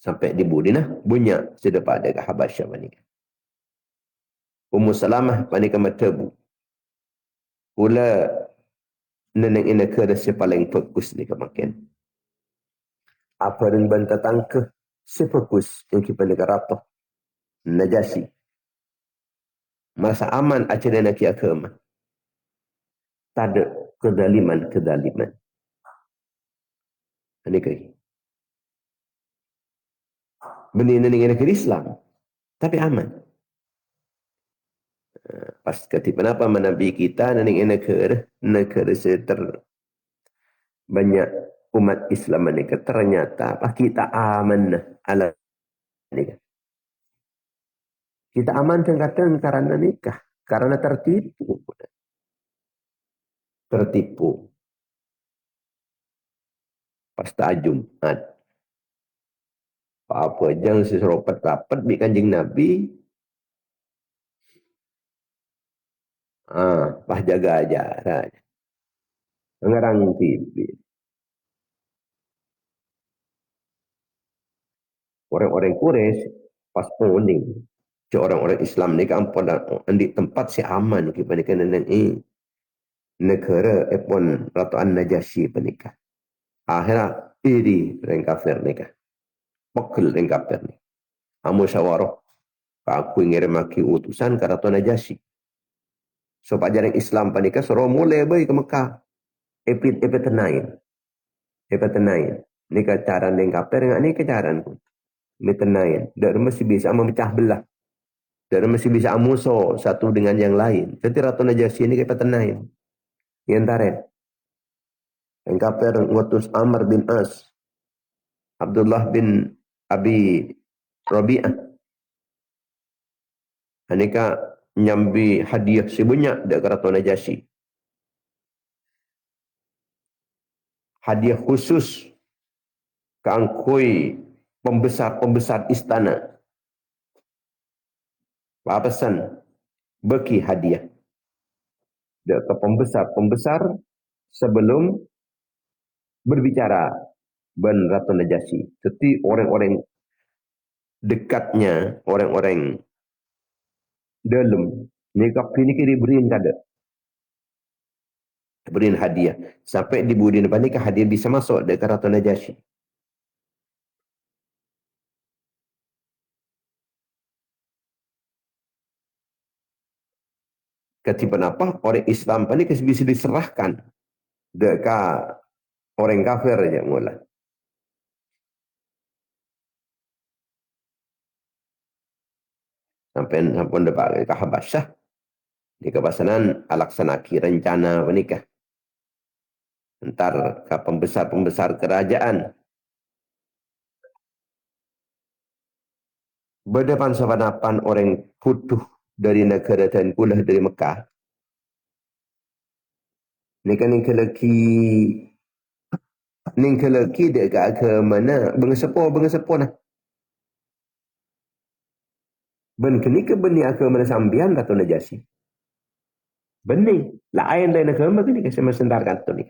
Sampai di Budinah bunyak sedepa dekat Habasyah panika. Ummu Salamah panika matebu. Ula neneng ina kada si paling fokus ni kemakin. Apa rin banta tangke si fokus yang kita panika ratoh. Najasi. Masa aman acara nak agama. Tak ada kedaliman. Ini kaya. Benih negara Islam. Tapi aman. Pas ketika kenapa Nabi kita negara seter banyak umat Islam ini ternyata kita aman ala nikah. Kita aman kadang karena nikah, karena tertipu. Pas Jumat. Apa jangan seseropat rapat di kanjing Nabi. Pas jaga jarak. Ngarang TV. Orang-orang Quraisy pas poning. Orang-orang Islam ni kan di tempat si aman kepada neneng negara epon Ratu An-Najasyi penikah. Akhirnya iri orang kafir nikah. Pekel orang kafir ni. Amu syawarah. Aku ngirim maki utusan ke Ratu Najasyi. So pajaran Islam penikah suruh mulai bayi ke Mekah. Epit tenain. tenain. Ni kecaran dengan kafir, ni kecaran pun. Ni tenain. Dan mesti bisa memecah belah. Dan mesti bisa musuh satu dengan yang lain. Jadi Ratu Najasyi ni kita tenain. Yang tarik. Yang kafir ngutus Amr bin As. Abdullah bin Abi Rabi'ah. Anika nyambi hadiah sebanyak dari Ratu Najasyi. Hadiah khusus keangkui pembesar-pembesar istana. Pesan bagi hadiah. Dari pembesar-pembesar sebelum berbicara ben Ratu Najasyi. Jadi orang-orang dekatnya, orang-orang dalam ni diberiin kada. Beriin hadiah. Sampai di budi depan ni hadiah bisa masuk dekat Ratu Najasyi. Ketipan apa? Orang Islam ni bisa diserahkan dekat orang kafir aja mula. Sampai dapat ke Habasyah. Di kebasanan alaksanaki rencana menikah. Entar ke pembesar-pembesar kerajaan. Berdepan-sepanapan orang putuh dari negara dan kulah dari Mekah. Ni kan ning kelaki dekat ke mana bengesepo nah. Ben kini ke beni ke mana sambian Ratu Najasyi. Beni lain agama kini ke sementar kanto ni.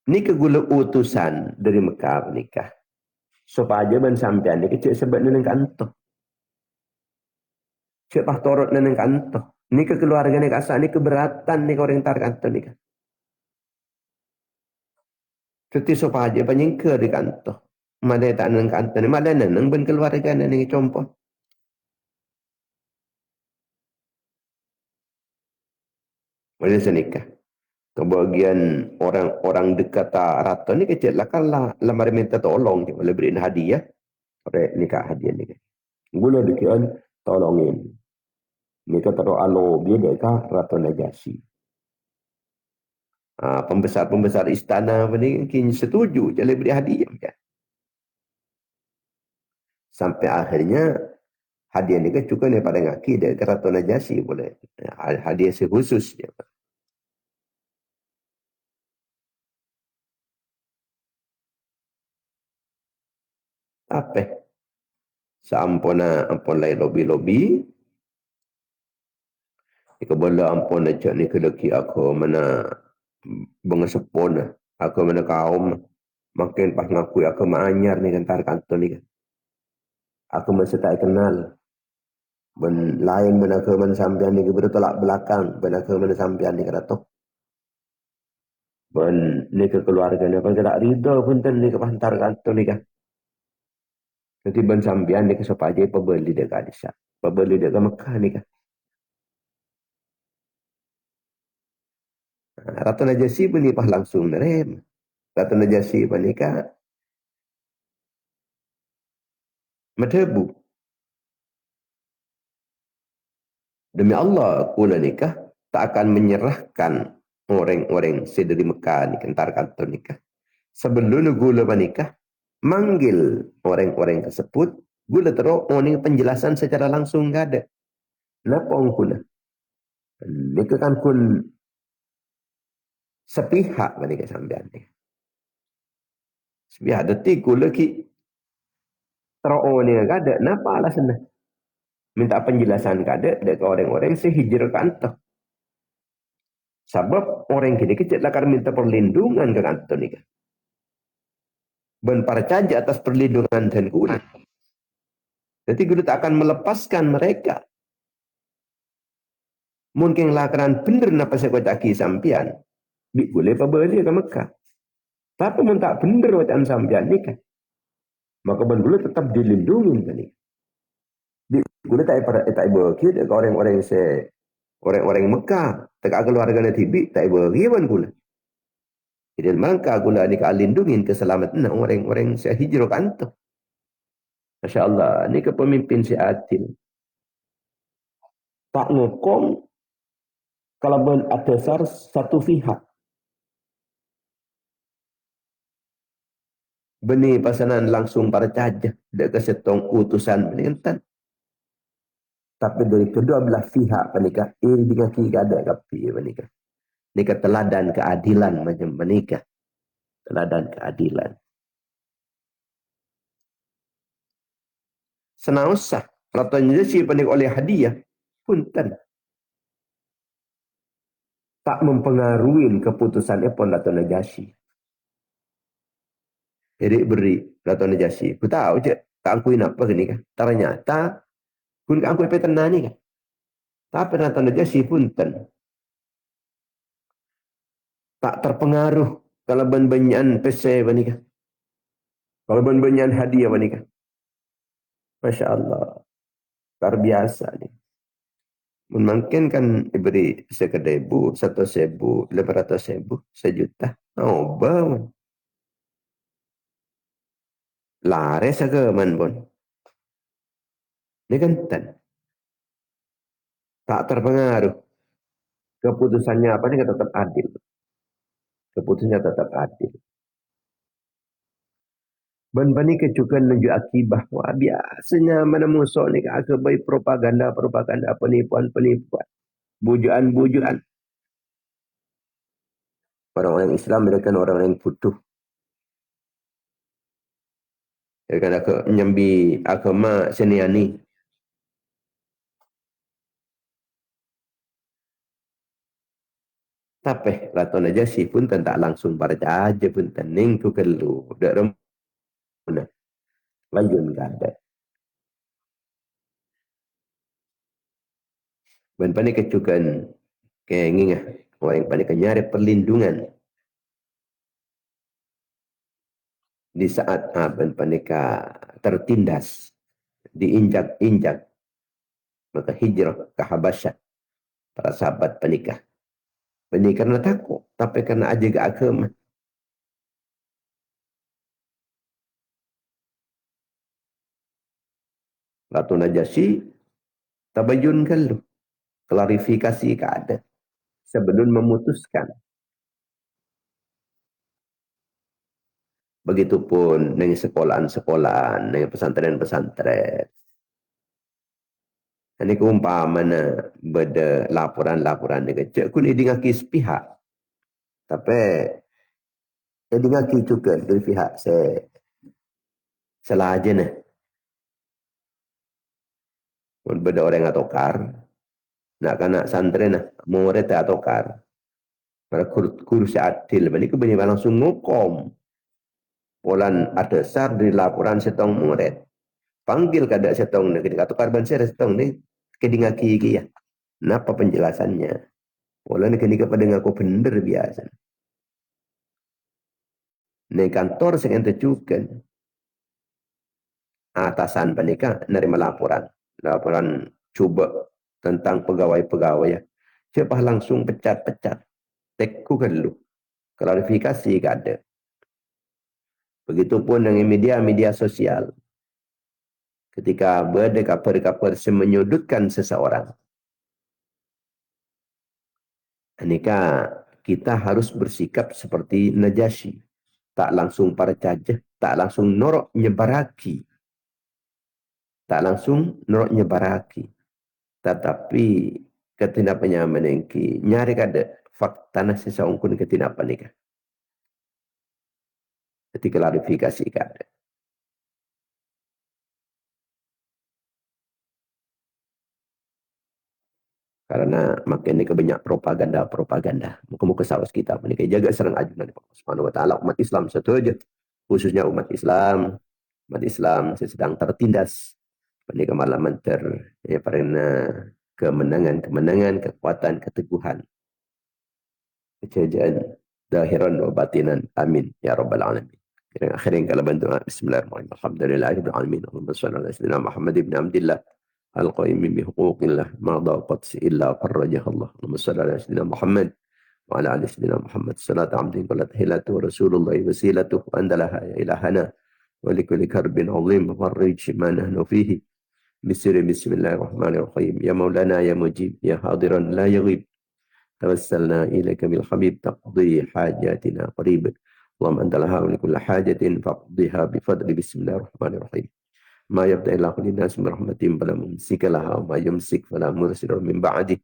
Ni ke gula utusan dari Mekah nikah. Supaya ben sambian ni kecil sebab nang kanto. Cik pastorot nang kanto. Ni ke keluarga ni kasar ni keberatan ni orang tar kanto ni. Jadi supaya penyingkir di kanto. Mana tak nang kanto ni, mana nang ben keluarga ni compoh. Boleh senikah. Kebahagiaan orang-orang dekat Ratu ni kecil lah kan lah lamar minta tolong dia boleh beriin hadiah oleh nikah hadiah ni. Gula dikian tolongin. Nikah taruh alo dia dekat Ratu Najasyi. Pembesar-pembesar istana ni kini setuju boleh beri hadiah kan. Sampai akhirnya hadiah ni kan cukup daripada ngaki dekat Ratu Najasyi boleh. Hadiah khusus dia. Apa? Sampun lai lobi-lobi. Ika bola ampun aja ni kedeki aku mana bengesepon aku mana kaum makin pas ngakui aku maanyar ni kantar kantor ni. Aku masih tak kenal. Ben lain ben aku mana sampian ni bertolak belakang ben aku mana sampian ni kata ben ni ke keluarga ni apa tak ridho pun ni ke pantar kantor ni kan. Jadi ben sampian ni ke sepaje pebeli dekat desa. Pebeli dekat Mekah ni kan. Ratu Najasyi pun ni pas langsung nerem. Ratu Najasyi pun ni kan medebu. Demi Allah, aku nikah tak akan menyerahkan orang-orang sedari Mekah ni kentar kantor nikah. Sebelum gula menikah, manggil orang-orang tersebut, gula terus ini penjelasan secara langsung enggak ada. Kenapa orang gula? Nikah kan kun sepihak menikah sambian ni. Sepihak detik gula ki terus ini enggak ada. Kenapa alasannya? Minta penjelasan kada dari orang-orang sehijrah kantor. Sebab orang kini kecil lah karena minta perlindungan ke kantor ni. Ben percaya atas perlindungan dan kulit. Jadi guru tak akan melepaskan mereka. Mungkin lakaran benar napa saya kocaki sampian. Boleh apa boleh ke Mekah. Tapi mun tak benar wacaan sampian ni kan. Maka ben guru tetap dilindungi kan ni. Guru tak bagi orang-orang yang Orang-orang Mekah, tak keluarga tibi, tak beri pun gula. Jadi mangka gula ni lindungin keselamatan orang-orang saya hijrah kantor. Masya Allah, ni kepemimpin si Atil. Tak ngokong kalau beratasar satu pihak. Beni pasanan langsung para cajah. Dekat setong utusan peningkatan. Tapi dari kedua belah pihak menikah. Ini dengan kira ada kapi menikah. Nikah teladan keadilan macam menikah. Teladan keadilan. Senang usah. Ratanya si penikah oleh hadiah. Punten. Tak mempengaruhi keputusannya pun Dato' Najasyi. Jadi beri Dato' Najasyi. Aku tahu je. Tak akuin apa ni kan. Ternyata. Kun tak akuin petena ni kan. Tapi Dato' Najasyi punten. Tak terpengaruh. Kalau banyak pesai menikah. Kalau banyak hadiah menikah. Masya Allah. Luar biasa ni. Mungkin kan diberi sekedar ribu, 100,000, 500,000, 1 juta. Oh, bang. Laris ke man pun. Ini kan tak terpengaruh. Keputusannya apa ni tetap adil. Keputusannya tetap adil. Bani kecukan menunjuk akibah. Wah, biasanya mana musuh ni kebaik propaganda, penipuan. Bujuan. Orang-orang Islam mereka orang-orang yang putuh. Mereka nak menyambi agama seniani. Tapi Dato' Najasyi pun tak langsung pada aja pun tening tu kelu. Dak remuna. Layun kada. Ben panik kecukan kayak ngingah. Orang panik nyari perlindungan. Di saat ben panik tertindas. Diinjak-injak. Maka hijrah ke Habasyah. Para sahabat penikah. Benih karena takut. Tapi karena aja ke agama. Dato' Najasyi tabayun kalau. Klarifikasi keadaan. Sebelum memutuskan. Begitupun dengan sekolahan-sekolahan, dengan pesantren-pesantren. Ini keumpamanya beda laporan-laporan dengan cik. Aku ni dengar kes pihak. Tapi, saya dengar kes juga dari pihak saya. Salah aja ni. Beda orang yang atokar. Nak santren lah. Murid tak atokar. Pada kursi adil. Ini kebanyakan langsung ngukom. Polan ada sar di laporan setong murid. Panggil kada setong ni. Ketika atokar banser setong ni. Kedingaki ya. Kenapa penjelasannya? Polan ni ketika pada ngaku benar biasa. Ni kantor saya tercukan. Atasan panika nerima laporan. Laporan cuba tentang pegawai-pegawai. Cepat langsung pecat-pecat. Teku dulu. Klarifikasi kada. Begitupun dengan media sosial. Ketika berada kabar-kabar menyudutkan seseorang. Anika kita harus bersikap seperti Najasyi. Tak langsung para cajah. Tak langsung norok nyebaraki. Tak langsung norok nyebaraki. Tetapi ketinapannya menengki. Nyari kada fakta nasi seongkun ketinapan nikah. Jadi klarifikasi kada. Karena makin ini banyak propaganda. Muka-muka sawas kita. Mereka jaga serang ajunan Subhanahu wa ta'ala umat Islam satu aja. Khususnya umat Islam. Umat Islam sedang tertindas. Mereka malah menter. Ya, karena kemenangan, kekuatan, keteguhan. Kejayaan. Dahiran wa batinan. Amin. Ya Rabbal Alamin. Akhirin kalau bantu. Bismillahirrahmanirrahim. Alhamdulillahirrahmanirrahim. Allahumma salli ala sayyidina Muhammad ibn Abdillah. القائم بحقوق الله ما ضاقت إلا فرجها الله. اللهم صل على سيدنا محمد وعلى آل سيدنا محمد. صلاة عبد قلت هلته ورسول الله وسيلته وأنت لها يا إلهنا ولكل كرب عظيم فرج ما نحن فيه بسم الله الرحمن الرحيم. يا مولانا يا مجيب يا حاضرا لا يغيب توسلنا إليك بالحبيب تقضي حاجاتنا قريب. اللهم أنت لها ولكل حاجة فاقضيها بفضل بسم الله الرحمن الرحيم. ما يبدأ الله للناس من رحمة فلا ممسك لها وما يمسك فلا مرسل من بعده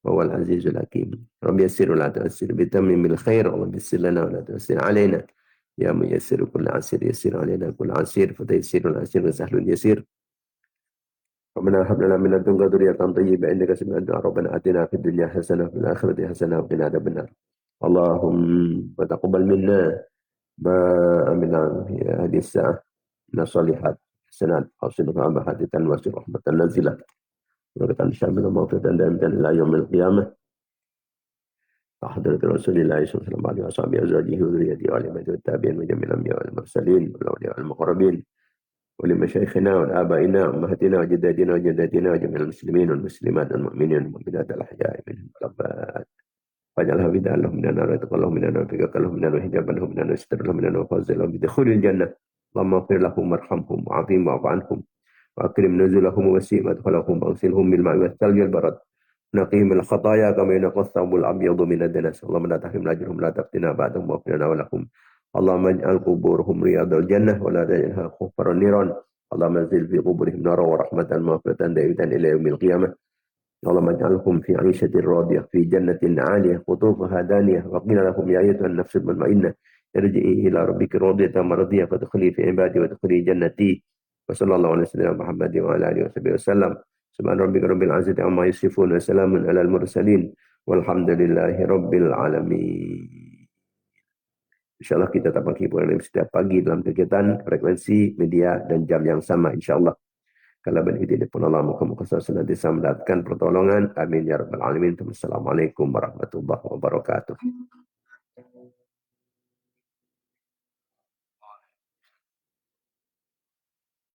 وهو العزيز الحكيم. رب يسر ولا تؤسر بتمم الخير. اللهم يسر لنا ولا تؤسر علينا يا ميسر كل عسير يسر علينا كل عسير فتيسير العسير سهل يسير. ربنا هب لنا من لدنك ذرية طيبة إنك سميع الدعاء. ربنا آتنا في الدنيا حسنة وفي الآخرة حسنة وقنا عذاب النار. اللهم تقبل منا ما عملنا في هذه الساعة من الصالحات حسنات حاصلة عبادة واسع رحمة نازلة ورقة شاملة موتة دائمة إلى يوم القيامة. حضرة رسول الله صلى الله عليه وسلم وأصحابه أزواجه وذريته وآل بيته والتابعين وجميع الأنبياء والمرسلين والأولياء المقربين ولمشايخنا والآبائنا وأمهاتنا وجداتنا وجداتنا وجميع المسلمين والمسلمات والمؤمنين والمؤمنات الأحياء منهم والأموات. واجعلها بدعا لهم مننا ورزقا لهم مننا وفقا لهم مننا وحجابا لهم مننا وسترا لهم مننا وفوزا لهم بدخول الجنة. اللهم اغفر لهم وارحمهم وعافهم واعف عنهم وأكرم نزلهم ووسيع مدخلهم وأغسلهم بالماء والثلج والبرد نقيم الخطايا كما ينقى الثوب الأبيض من الدنس. اللهم لا تحرمنا أجرهم لا تفتنا بعدهم واغفر لنا ولهم. اللهم اجعل قبورهم رياض الجنة ولا تجعلها خفر النيران. اللهم انزل في قبورهم نارا ورحمة مغفرة دائمة إلى يوم القيامة. اللهم اجعلهم في عيشة راضية في جنة عالية قطوفها دانية. وقيل لهم يا أيتها النفس المطمئنة ارجعي إلى ربك راضية مرضية فادخلي في عبادي وادخلي جنتي. وصلى الله على سيدنا محمد وعلى آله وصحبه وسلم. سبحان ربك رب العزة عما يصفون وسلام على المرسلين والحمد لله رب العالمين. InsyaAllah kita dapat hiburan setiap pagi dalam kegiatan frekuensi media dan jam yang sama insyaAllah. Kalau begitu pun Allah muka-muka senantiasa mendapatkan pertolongan. Amin ya rabbal alamin. Assalamualaikum warahmatullahi wabarakatuh.